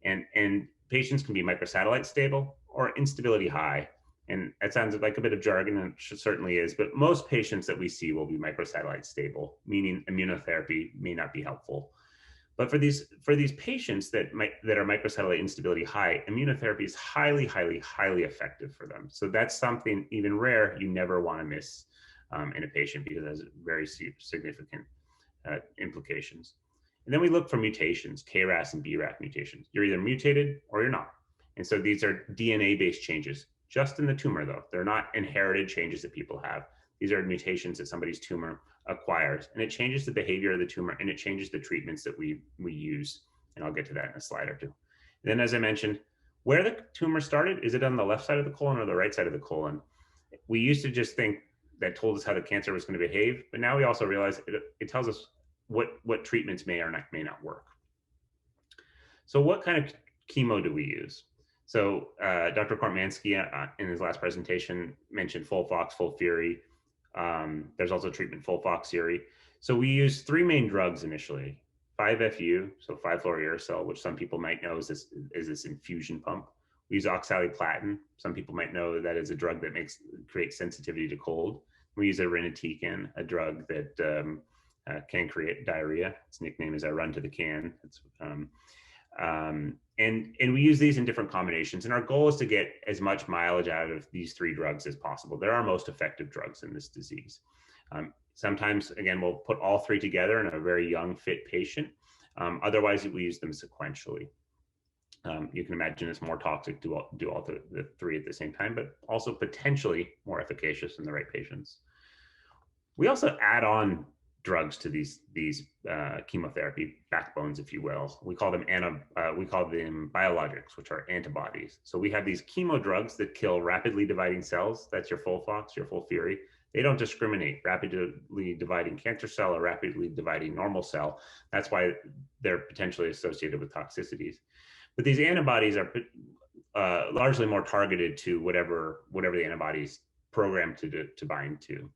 And patients can be microsatellite stable or instability high. And that sounds like a bit of jargon, and it certainly is, but most patients that we see will be microsatellite stable, meaning immunotherapy may not be helpful. But for these patients that are microsatellite instability high, immunotherapy is highly, highly, highly effective for them. So that's something, even rare, you never want to miss in a patient, because it has very significant implications. And then we look for mutations, K-Ras and BRAF mutations. You're either mutated or you're not. And so these are DNA-based changes, just in the tumor though. They're not inherited changes that people have. These are mutations that somebody's tumor acquires, and it changes the behavior of the tumor, and it changes the treatments that we use. And I'll get to that in a slide or 2. And then, as I mentioned, where the tumor started, is it on the left side of the colon or the right side of the colon? We used to just think that told us how the cancer was going to behave, but now we also realize it tells us what treatments may or may not work. So what kind of chemo do we use? So Dr. Kortmansky in his last presentation mentioned FOLFOX, FOLFIRI. There's also treatment FOLFOXIRI. So we use three main drugs initially: 5-FU, so 5-fluorouracil, which some people might know is this infusion pump. We use oxaliplatin. Some people might know that is a drug that creates sensitivity to cold. We use irinotecan, a drug that can create diarrhea. Its nickname is "I run to the can." And we use these in different combinations. And our goal is to get as much mileage out of these three drugs as possible. They're our most effective drugs in this disease. Sometimes, again, we'll put all three together in a very young, fit patient. Otherwise, we use them sequentially. You can imagine it's more toxic to do all the three at the same time, but also potentially more efficacious in the right patients. We also add on drugs to these chemotherapy backbones, if you will. We call them biologics, which are antibodies. So we have these chemo drugs that kill rapidly dividing cells. That's your FOLFOX, your FOLFIRI. They don't discriminate rapidly dividing cancer cell or rapidly dividing normal cell. That's why they're potentially associated with toxicities. But these antibodies are largely more targeted to whatever the antibody's programmed to bind to.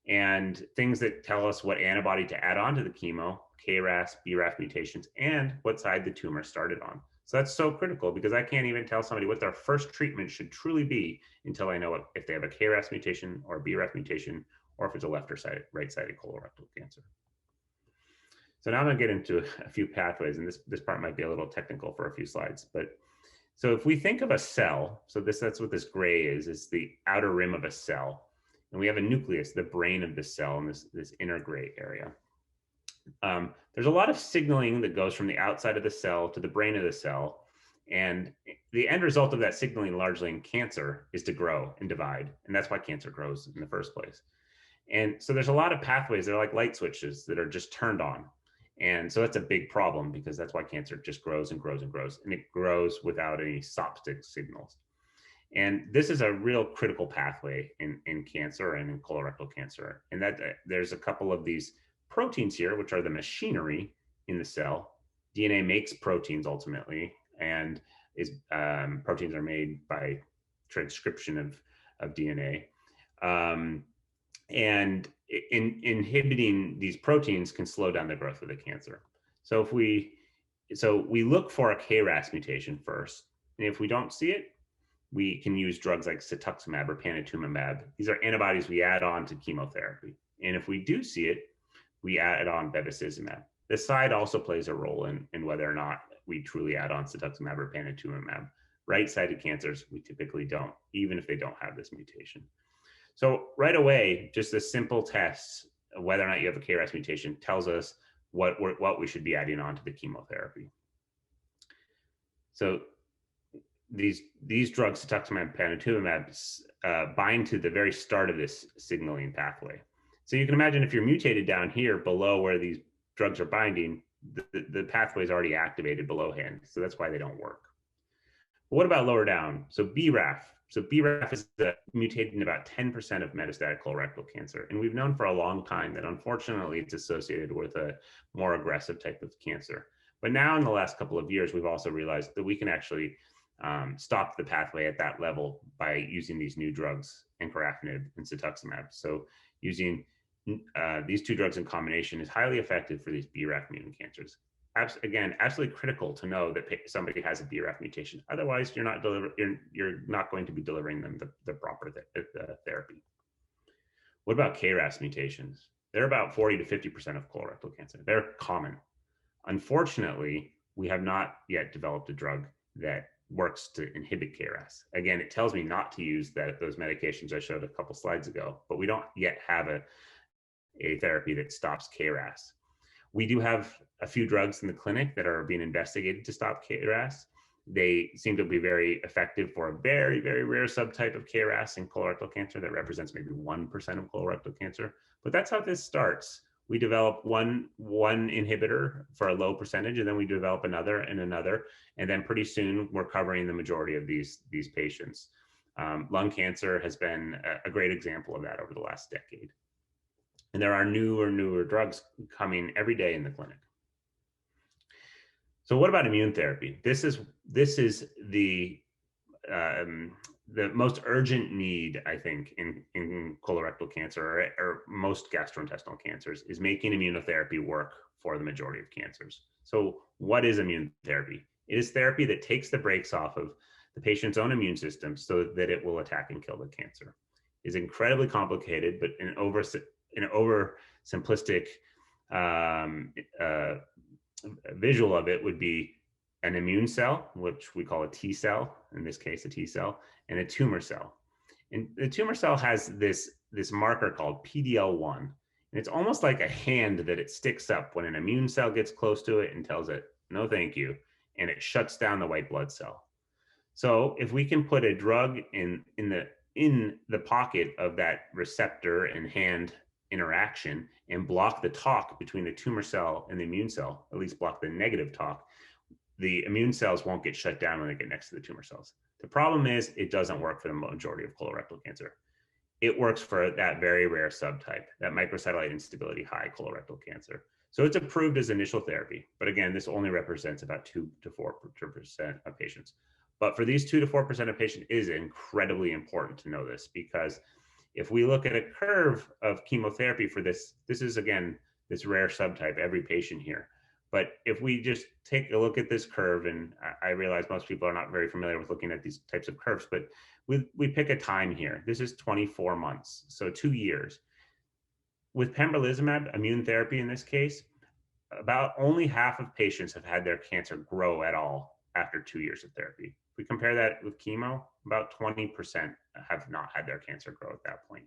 And things that tell us what antibody to add on to the chemo, K-Ras, BRAF mutations, and what side the tumor started on. So that's so critical, because I can't even tell somebody what their first treatment should truly be until I know if they have a K-Ras mutation or a BRAF mutation, or if it's a left or right-sided colorectal cancer. So now I'm going to get into a few pathways, and this part might be a little technical for a few slides. But so if we think of a cell, so that's what this gray is the outer rim of a cell. And we have a nucleus, the brain of the cell, in this inner gray area. There's a lot of signaling that goes from the outside of the cell to the brain of the cell. And the end result of that signaling, largely in cancer, is to grow and divide. And that's why cancer grows in the first place. And so there's a lot of pathways that are like light switches that are just turned on. And so that's a big problem, because that's why cancer just grows and grows and grows. And it grows without any stop signals. And this is a real critical pathway in cancer and in colorectal cancer. And that there's a couple of these proteins here, which are the machinery in the cell. DNA makes proteins ultimately, and proteins are made by transcription of DNA. And inhibiting these proteins can slow down the growth of the cancer. So we look for a K-Ras mutation first. And if we don't see it, we can use drugs like cetuximab or panitumumab. These are antibodies we add on to chemotherapy. And if we do see it, we add on bevacizumab. This side also plays a role in whether or not we truly add on cetuximab or panitumumab. Right-sided cancers, we typically don't, even if they don't have this mutation. So right away, just a simple test of whether or not you have a K-Ras mutation tells us what we should be adding on to the chemotherapy. So these drugs, cetuximab, panitumumab, bind to the very start of this signaling pathway. So you can imagine if you're mutated down here below where these drugs are binding, the pathway is already activated belowhand. So that's why they don't work. But what about lower down? So BRAF. So BRAF is mutated in about 10% of metastatic colorectal cancer. And we've known for a long time that unfortunately it's associated with a more aggressive type of cancer. But now in the last couple of years, we've also realized that we can actually stop the pathway at that level by using these new drugs, encorafenib and cetuximab. So using these two drugs in combination is highly effective for these BRAF mutant cancers. Again, absolutely critical to know that somebody has a BRAF mutation. Otherwise, you're not going to be delivering them the proper therapy. What about K-Ras mutations? They're about 40 to 50% of colorectal cancer. They're common. Unfortunately, we have not yet developed a drug that works to inhibit K-Ras. Again, it tells me not to use those medications I showed a couple slides ago, but we don't yet have a therapy that stops K-Ras. We do have a few drugs in the clinic that are being investigated to stop K-Ras. They seem to be very effective for a very, very rare subtype of K-Ras in colorectal cancer that represents maybe 1% of colorectal cancer. But that's how this starts. We develop one inhibitor for a low percentage, and then we develop another, and then pretty soon we're covering the majority of these patients. Lung cancer has been a great example of that over the last decade. And there are newer drugs coming every day in the clinic. So what about immune therapy? This is the the most urgent need, I think, in colorectal cancer or most gastrointestinal cancers is making immunotherapy work for the majority of cancers. So what is immune therapy? It is therapy that takes the brakes off of the patient's own immune system so that it will attack and kill the cancer. It's incredibly complicated, but an oversimplistic visual of it would be an immune cell, which we call a T cell, in this case, a T cell, and a tumor cell. And the tumor cell has this marker called PD-L1. And it's almost like a hand that it sticks up when an immune cell gets close to it and tells it, no, thank you. And it shuts down the white blood cell. So if we can put a drug in the pocket of that receptor and hand interaction and block the talk between the tumor cell and the immune cell, at least block the negative talk, the immune cells won't get shut down when they get next to the tumor cells. The problem is it doesn't work for the majority of colorectal cancer. It works for that very rare subtype, that microsatellite instability high colorectal cancer. So it's approved as initial therapy. But again, this only represents about 2 to 4% of patients. But for these 2 to 4% of patients, it is incredibly important to know this, because if we look at a curve of chemotherapy for this is, again, this rare subtype, every patient here. But if we just take a look at this curve, and I realize most people are not very familiar with looking at these types of curves, but we pick a time here. This is 24 months, so 2 years. With pembrolizumab, immune therapy in this case, about only half of patients have had their cancer grow at all after 2 years of therapy. If we compare that with chemo, about 20% have not had their cancer grow at that point.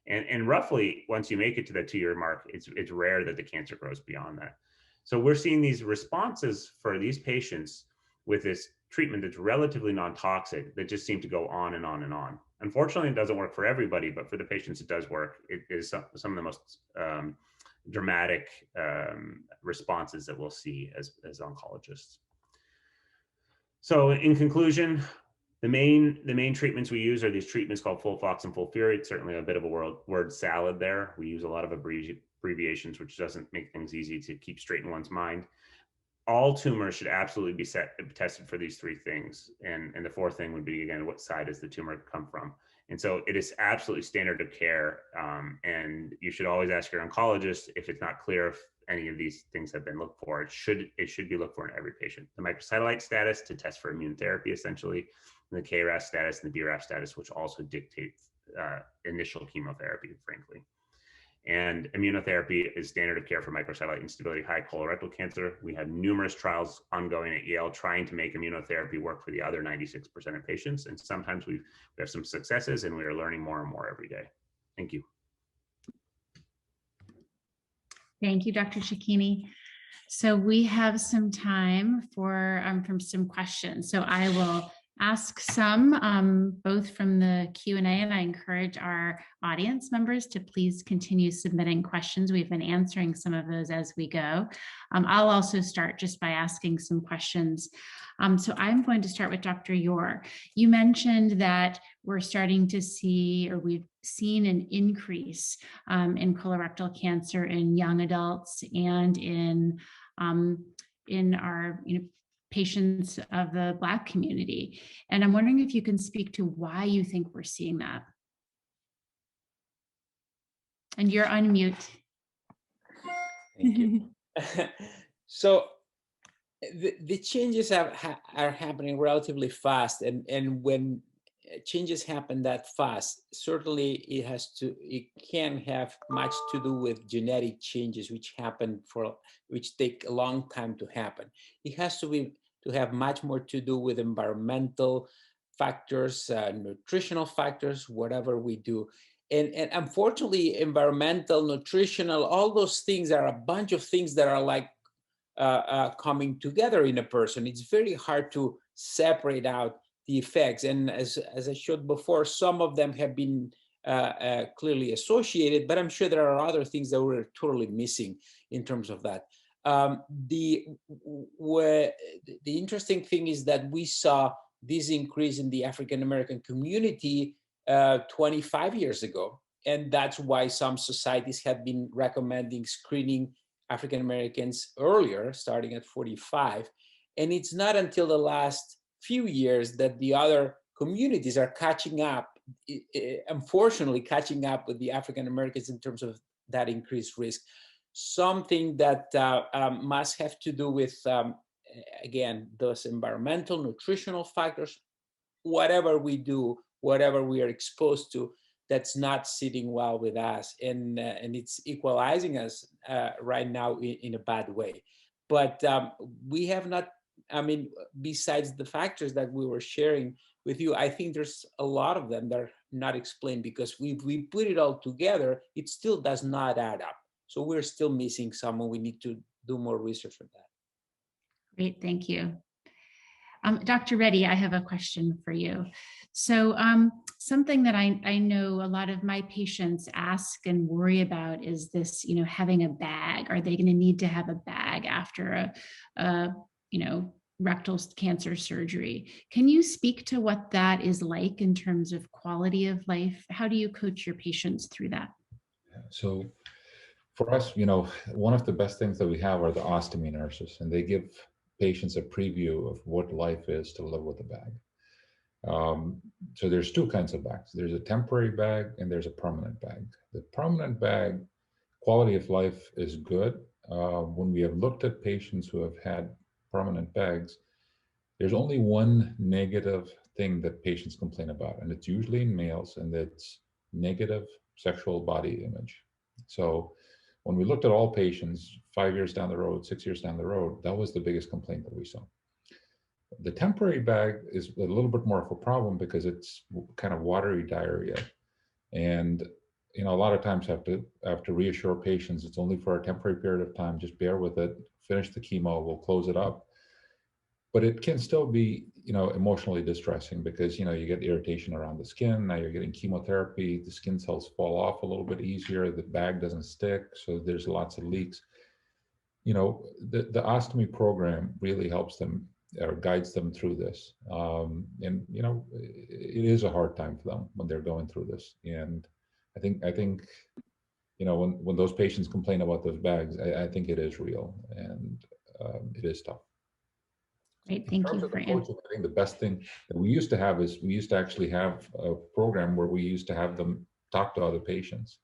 And roughly, once you make it to that 2-year mark, it's rare that the cancer grows beyond that. So we're seeing these responses for these patients with this treatment that's relatively non-toxic that just seem to go on and on and on. Unfortunately, it doesn't work for everybody, but for the patients it does work. It is some of the most dramatic responses that we'll see as oncologists. So in conclusion, the main treatments we use are these treatments called FOLFOX and FOLFIRI. It's certainly a bit of a word salad there. We use a lot of abbreviations, which doesn't make things easy to keep straight in one's mind. All tumors should absolutely be tested for these 3 things. And the 4th thing would be, again, what side does the tumor come from? And so it is absolutely standard of care. And you should always ask your oncologist if it's not clear if any of these things have been looked for. It should be looked for in every patient. The microsatellite status to test for immune therapy, essentially, and the K-Ras status and the BRAF status, which also dictates initial chemotherapy, frankly. And immunotherapy is standard of care for microsatellite instability high colorectal cancer. We have numerous trials ongoing at Yale trying to make immunotherapy work for the other 96% of patients. And sometimes we have some successes, and we are learning more and more every day. Thank you. Thank you, Dr. Cecchini. So we have some time for from some questions. So I will ask some, both from the Q&A, and I encourage our audience members to please continue submitting questions. We've been answering some of those as we go. I'll also start just by asking some questions. So I'm going to start with Dr. Llor. You mentioned that we're starting to see, or we've seen an increase in colorectal cancer in young adults and in our patients of the Black community. And I'm wondering if you can speak to why you think we're seeing that. And you're on mute. Thank you. So the changes are happening relatively fast, and when changes happen that fast, certainly it can have much to do with genetic changes which take a long time to happen. It has to have much more to do with environmental factors, nutritional factors, whatever we do. And unfortunately, environmental, nutritional, all those things are a bunch of things that are like coming together in a person. It's very hard to separate out the effects. And as I showed before, some of them have been clearly associated, but I'm sure there are other things that we're totally missing in terms of that. The interesting thing is that we saw this increase in the African-American community 25 years ago. And that's why some societies have been recommending screening African-Americans earlier, starting at 45. And it's not until the last few years that the other communities are catching up, unfortunately catching up with the African Americans in terms of that increased risk. Something that must have to do with, again, those environmental, nutritional factors, whatever we do, whatever we are exposed to, that's not sitting well with us, and it's equalizing us right now in a bad way. But we have not, I mean, besides the factors that we were sharing with you, I think there's a lot of them that are not explained, because we put it all together, it still does not add up. So we're still missing some, and we need to do more research on that. Great, thank you. Dr. Reddy, I have a question for you. So something that I know a lot of my patients ask and worry about is this, having a bag. Are they going to need to have a bag after a rectal cancer surgery? Can you speak to what that is like in terms of quality of life? How do you coach your patients through that? So for us, one of the best things that we have are the ostomy nurses, and they give patients a preview of what life is to live with a bag. So there's two kinds of bags. There's a temporary bag and there's a permanent bag. The permanent bag, quality of life is good. When we have looked at patients who have had permanent bags, there's only one negative thing that patients complain about, and it's usually in males, and it's negative sexual body image. So when we looked at all patients 5 years down the road, 6 years down the road, that was the biggest complaint that we saw. The temporary bag is a little bit more of a problem because it's kind of watery diarrhea. And a lot of times I have to reassure patients it's only for a temporary period of time, just bear with it, finish the chemo, we'll close it up. But it can still be, emotionally distressing because, you get irritation around the skin. Now you're getting chemotherapy, the skin cells fall off a little bit easier, the bag doesn't stick, so there's lots of leaks. The ostomy program really helps them or guides them through this. And, it is a hard time for them when they're going through this. And I think, when those patients complain about those bags, I think it is real, and it is tough. Great, thank you for answering. I think the best thing that we used to have is we used to actually have a program where we used to have them talk to other patients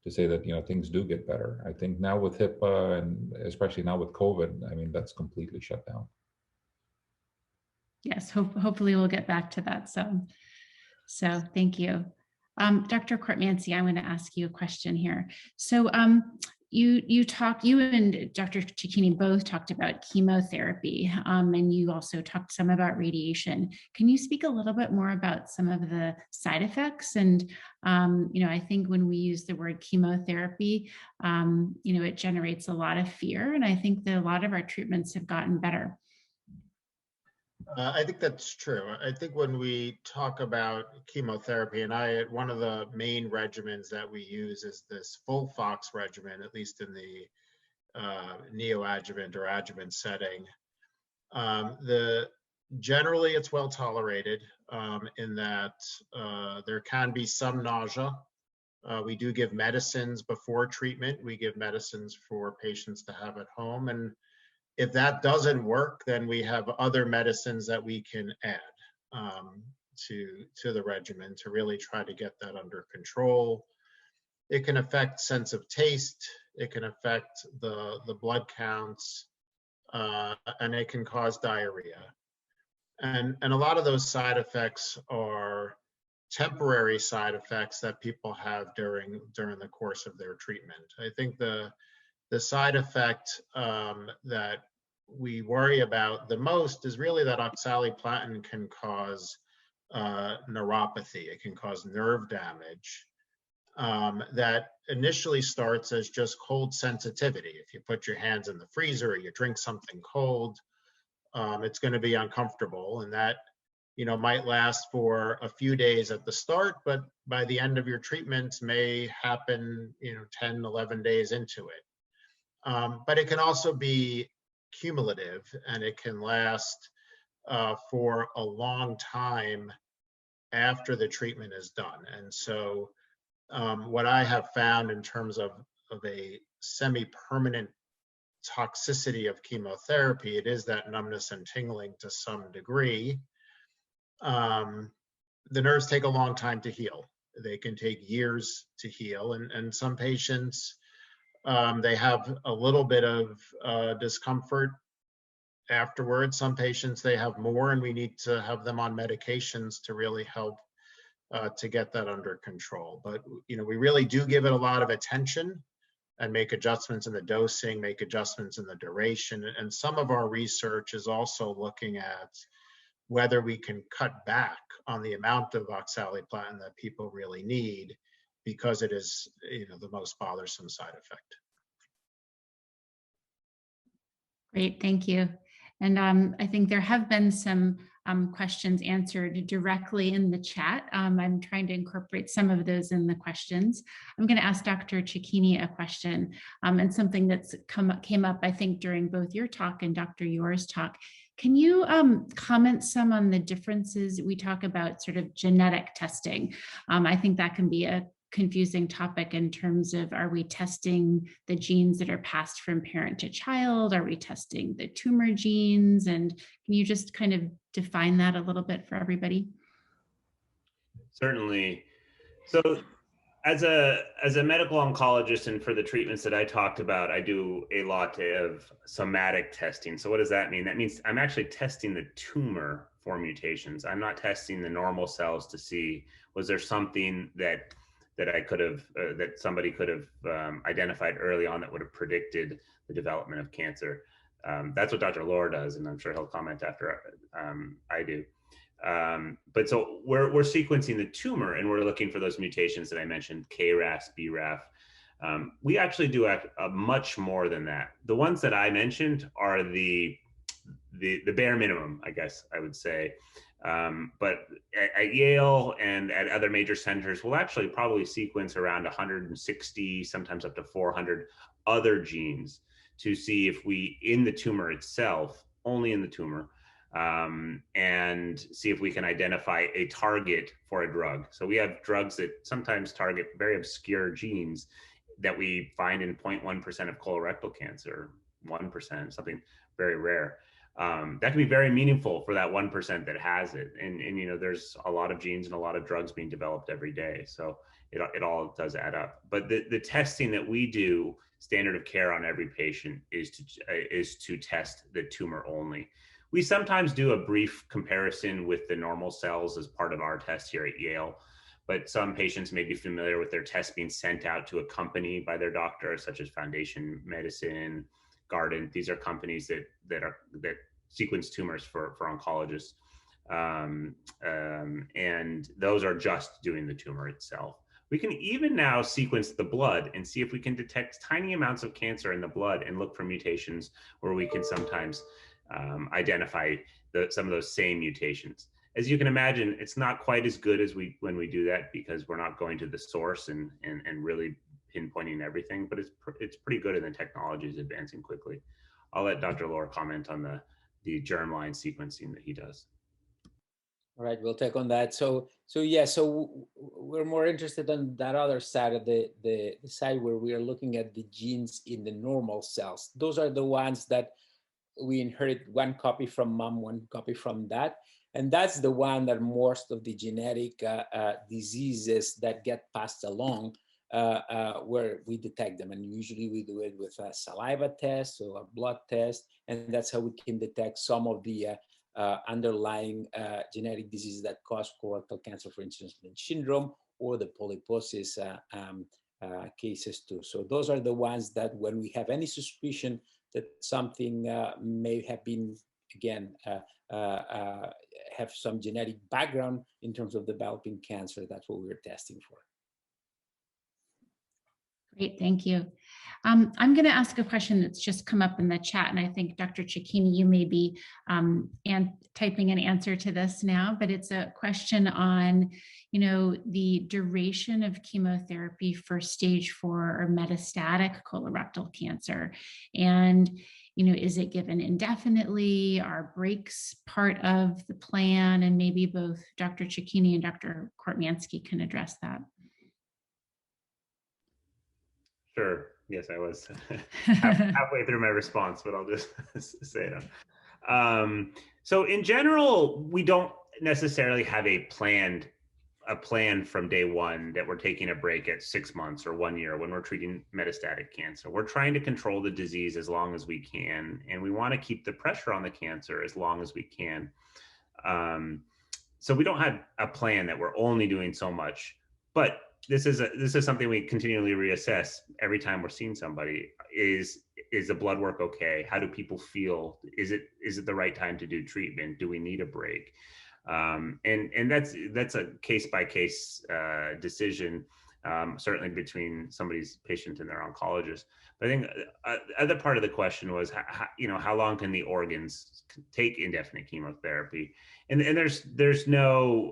to say that, things do get better. I think now with HIPAA and especially now with COVID, that's completely shut down. Yes, hopefully we'll get back to that. So thank you. Dr. Kortmansky, I want to ask you a question here. So you and Dr. Cecchini both talked about chemotherapy, and you also talked some about radiation. Can you speak a little bit more about some of the side effects? And, I think when we use the word chemotherapy, it generates a lot of fear. And I think that a lot of our treatments have gotten better. I think that's true. I think when we talk about chemotherapy, and one of the main regimens that we use is this FOLFOX regimen, at least in the neoadjuvant or adjuvant setting. Generally, it's well tolerated in that there can be some nausea. We do give medicines before treatment. We give medicines for patients to have at home, and if that doesn't work, then we have other medicines that we can add to the regimen to really try to get that under control. It can affect sense of taste. It can affect the blood counts, and it can cause diarrhea. And a lot of those side effects are temporary side effects that people have during the course of their treatment. I think the side effect that we worry about the most is really that oxaliplatin can cause neuropathy. It can cause nerve damage that initially starts as just cold sensitivity. If you put your hands in the freezer or you drink something cold, it's going to be uncomfortable, and that might last for a few days at the start, but by the end of your treatment may happen 10, 11 days into it. But it can also be cumulative, and it can last for a long time after the treatment is done. And so what I have found in terms of a semi-permanent toxicity of chemotherapy, it is that numbness and tingling to some degree. the nerves take a long time to heal. They can take years to heal, and some patients, they have a little bit of discomfort afterwards. Some patients, they have more, and we need to have them on medications to really help to get that under control. But we really do give it a lot of attention and make adjustments in the dosing, make adjustments in the duration. And some of our research is also looking at whether we can cut back on the amount of oxaliplatin that people really need, because it is the most bothersome side effect. Great, thank you. And I think there have been some questions answered directly in the chat. I'm trying to incorporate some of those in the questions. I'm going to ask Dr. Cecchini a question, and something that's came up, I think, during both your talk and Dr. Llor's talk. Can you comment some on the differences? We talk about sort of genetic testing. I think that can be a confusing topic in terms of, are we testing the genes that are passed from parent to child? Are we testing the tumor genes? And can you just kind of define that a little bit for everybody? Certainly. So as a medical oncologist, and for the treatments that I talked about, I do a lot of somatic testing. So what does that mean? That means I'm actually testing the tumor for mutations. I'm not testing the normal cells to see, was there something that I could have, that somebody could have identified early on that would have predicted the development of cancer. That's what Dr. Llor does, and I'm sure he'll comment after I do. But so we're sequencing the tumor, and we're looking for those mutations that I mentioned, K-Ras, BRAF. We actually do a much more than that. The ones that I mentioned are the bare minimum, I guess I would say. But at Yale and at other major centers, we'll actually probably sequence around 160, sometimes up to 400 other genes to see if we, in the tumor itself, only in the tumor, and see if we can identify a target for a drug. So we have drugs that sometimes target very obscure genes that we find in 0.1% of colorectal cancer, 1%, something very rare. That can be very meaningful for that 1% that has it. And there's a lot of genes and a lot of drugs being developed every day. So it all does add up. But the testing that we do, standard of care on every patient, is to test the tumor only. We sometimes do a brief comparison with the normal cells as part of our test here at Yale, but some patients may be familiar with their test being sent out to a company by their doctor, such as Foundation Medicine, Guardant. These are companies that sequence tumors for oncologists, and those are just doing the tumor itself. We can even now sequence the blood and see if we can detect tiny amounts of cancer in the blood and look for mutations where we can sometimes identify some of those same mutations. As you can imagine, it's not quite as good as when we do that, because we're not going to the source and really pinpointing everything, but it's pretty good, and the technology is advancing quickly. I'll let Dr. Llor comment on the germline sequencing that he does. All right, we'll take on that. So we're more interested on that other side of the side where we are looking at the genes in the normal cells. Those are the ones that we inherit, one copy from mom, one copy from dad. And that's the one that most of the genetic diseases that get passed along where we detect them. And usually we do it with a saliva test or a blood test. And that's how we can detect some of the underlying genetic diseases that cause colorectal cancer, for instance, Lynch syndrome, or the polyposis cases too. So those are the ones that when we have any suspicion that something may have been, again, have some genetic background in terms of developing cancer, that's what we're testing for. Great, thank you. I'm going to ask a question that's just come up in the chat, and I think Dr. Cecchini, you may be typing an answer to this now, but it's a question on, the duration of chemotherapy for stage 4 or metastatic colorectal cancer. And, is it given indefinitely? Are breaks part of the plan? And maybe both Dr. Cecchini and Dr. Kortmansky can address that. Sure. Yes, I was halfway through my response, but I'll just say it. So in general, we don't necessarily have a plan from day one that we're taking a break at 6 months or 1 year when we're treating metastatic cancer. We're trying to control the disease as long as we can, and we want to keep the pressure on the cancer as long as we can. So we don't have a plan that we're only doing so much, but this is something we continually reassess every time we're seeing somebody. Is the blood work okay? How do people feel? Is it the right time to do treatment? Do we need a break? And that's a case by case decision, certainly between somebody's patient and their oncologist. But I think other part of the question was, how long can the organs take indefinite chemotherapy? And there's no,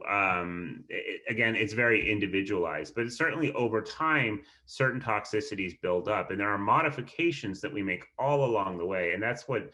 again, it's very individualized, but it's certainly over time, certain toxicities build up, and there are modifications that we make all along the way. And that's what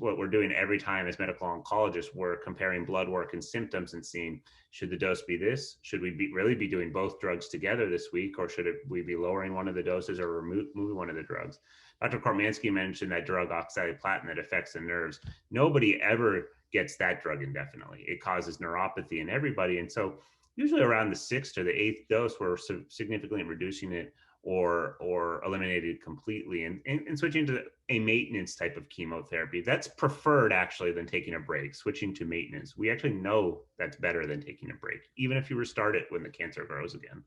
we're doing every time as medical oncologists. We're comparing blood work and symptoms and seeing, should the dose be this? Should we really be doing both drugs together this week? Or should we be lowering one of the doses or removing one of the drugs? Dr. Kortmansky mentioned that drug oxaliplatin that affects the nerves. Nobody ever gets that drug indefinitely. It causes neuropathy in everybody. And so usually around the 6th or the 8th dose, we're significantly reducing it or eliminated completely and switching to a maintenance type of chemotherapy. That's preferred actually than taking a break. Switching to maintenance, we actually know that's better than taking a break, even if you restart it when the cancer grows again.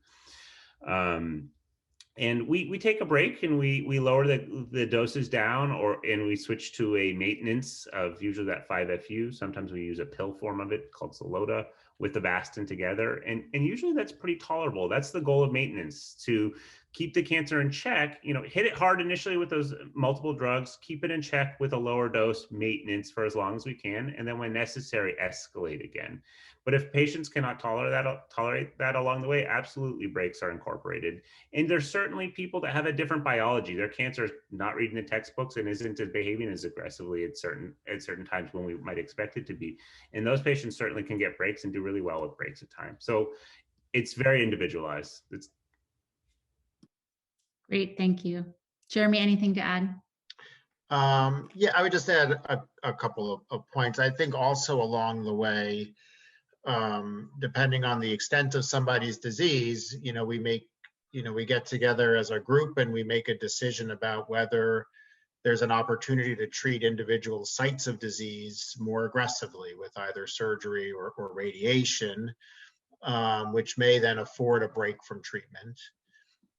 And we take a break and we lower the doses down, and we switch to a maintenance of usually that 5-FU. Sometimes we use a pill form of it called Xavier with the Avastin together. And usually that's pretty tolerable. That's the goal of maintenance, to keep the cancer in check, hit it hard initially with those multiple drugs, keep it in check with a lower dose maintenance for as long as we can. And then when necessary, escalate again. But if patients cannot tolerate that along the way, absolutely breaks are incorporated. And there's certainly people that have a different biology. Their cancer is not reading the textbooks and isn't behaving as aggressively at certain times when we might expect it to be. And those patients certainly can get breaks and do really well with breaks at times. So it's very individualized. Great, thank you. Jeremey, anything to add? Yeah, I would just add a couple of points. I think also along the way, depending on the extent of somebody's disease, we get together as a group and we make a decision about whether there's an opportunity to treat individual sites of disease more aggressively with either surgery or radiation, which may then afford a break from treatment.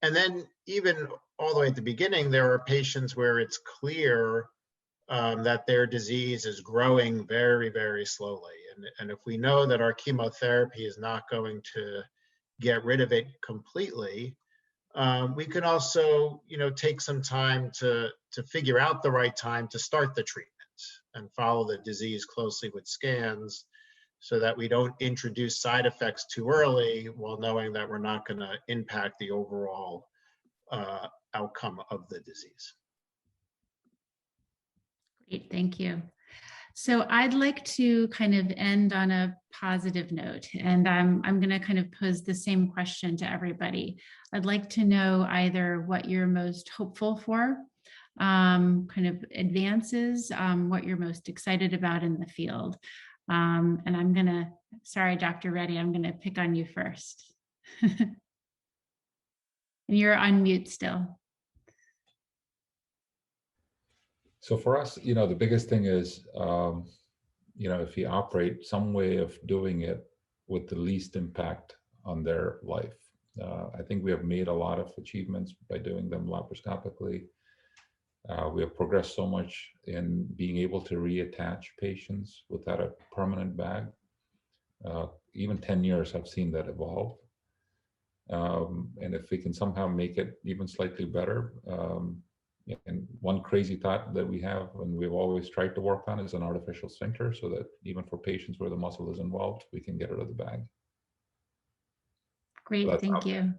And then even all the way at the beginning, there are patients where it's clear that their disease is growing very, very slowly. And if we know that our chemotherapy is not going to get rid of it completely, we can also, take some time to figure out the right time to start the treatment and follow the disease closely with scans, so that we don't introduce side effects too early while knowing that we're not going to impact the overall outcome of the disease. Great, thank you. So I'd like to kind of end on a positive note, and I'm going to kind of pose the same question to everybody. I'd like to know either what you're most hopeful for, kind of advances, what you're most excited about in the field. And I'm going to, sorry, Dr. Reddy, I'm going to pick on you first. And you're on mute still. So for us, the biggest thing is, if you operate some way of doing it with the least impact on their life. I think we have made a lot of achievements by doing them laparoscopically. We have progressed so much in being able to reattach patients without a permanent bag. Even 10 years, I've seen that evolve. And if we can somehow make it even slightly better, and one crazy thought that we have and we've always tried to work on is an artificial sphincter, so that even for patients where the muscle is involved, we can get rid of the bag. Great, So thank you.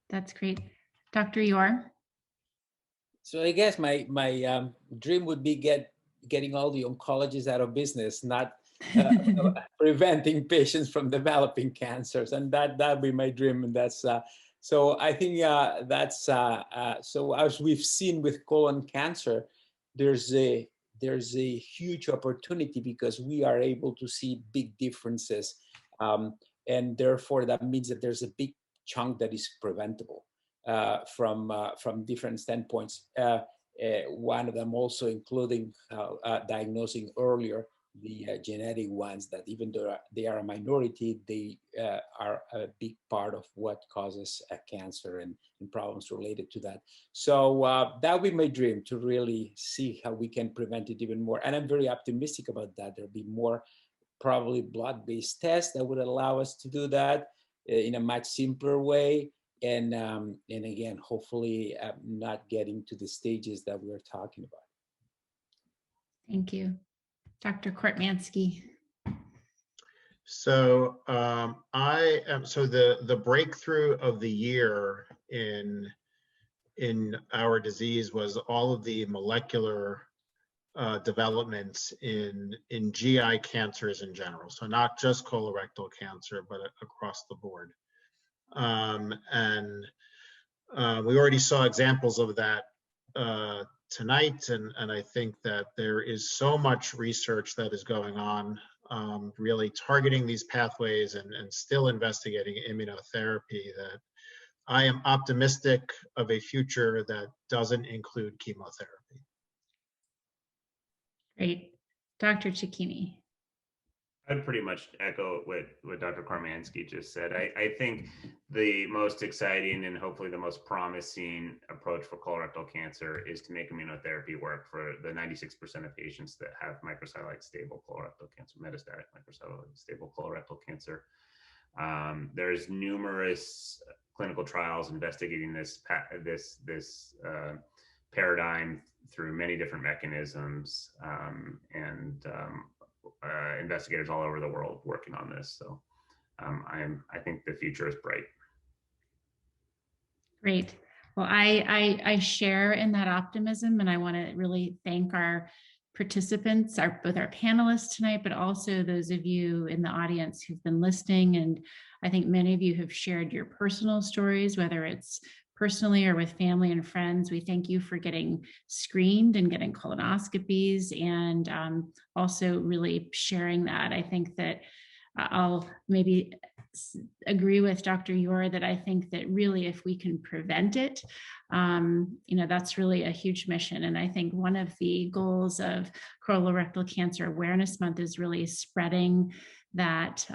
That's great. Dr. Llor? So I guess my dream would be getting all the oncologists out of business, not preventing patients from developing cancers, and that'd be my dream. And that's so I think that's so as we've seen with colon cancer, there's there's a huge opportunity because we are able to see big differences. And therefore, that means that there's a big chunk that is preventable from different standpoints. One of them also including diagnosing earlier the genetic ones that even though they are a minority, they are a big part of what causes cancer and problems related to that. So that would be my dream, to really see how we can prevent it even more. And I'm very optimistic about that. There'll be more probably blood-based tests that would allow us to do that in a much simpler way. And again, hopefully not getting to the stages that we're talking about. Thank you. Dr. Kortmansky. So the breakthrough of the year in our disease was all of the molecular developments in GI cancers in general. So not just colorectal cancer, but across the board. We already saw examples of that tonight, and I think that there is so much research that is going on, really targeting these pathways and still investigating immunotherapy, that I am optimistic of a future that doesn't include chemotherapy. Great. Dr. Cecchini. I'd pretty much echo what Dr. Kortmansky just said. I think the most exciting and hopefully the most promising approach for colorectal cancer is to make immunotherapy work for the 96% of patients that have microsatellite stable colorectal cancer, metastatic microsatellite stable colorectal cancer. There's numerous clinical trials investigating this paradigm through many different mechanisms, and investigators all over the world working on this. So I think the future is bright. Great. Well, I share in that optimism, and I want to really thank our participants, both our panelists tonight, but also those of you in the audience who've been listening. And I think many of you have shared your personal stories, whether it's personally or with family and friends. We thank you for getting screened and getting colonoscopies, and also really sharing that. I think that I'll maybe agree with Dr. Llor that I think that really if we can prevent it, that's really a huge mission. And I think one of the goals of Colorectal Cancer Awareness Month is really spreading that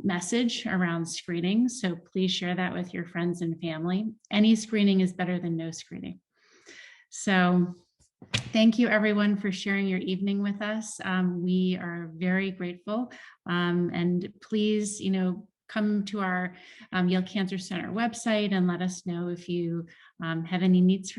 message around screening. So please share that with your friends and family. Any screening is better than no screening. So thank you everyone for sharing your evening with us. We are very grateful. And please, come to our Yale Cancer Center website and let us know if you have any needs from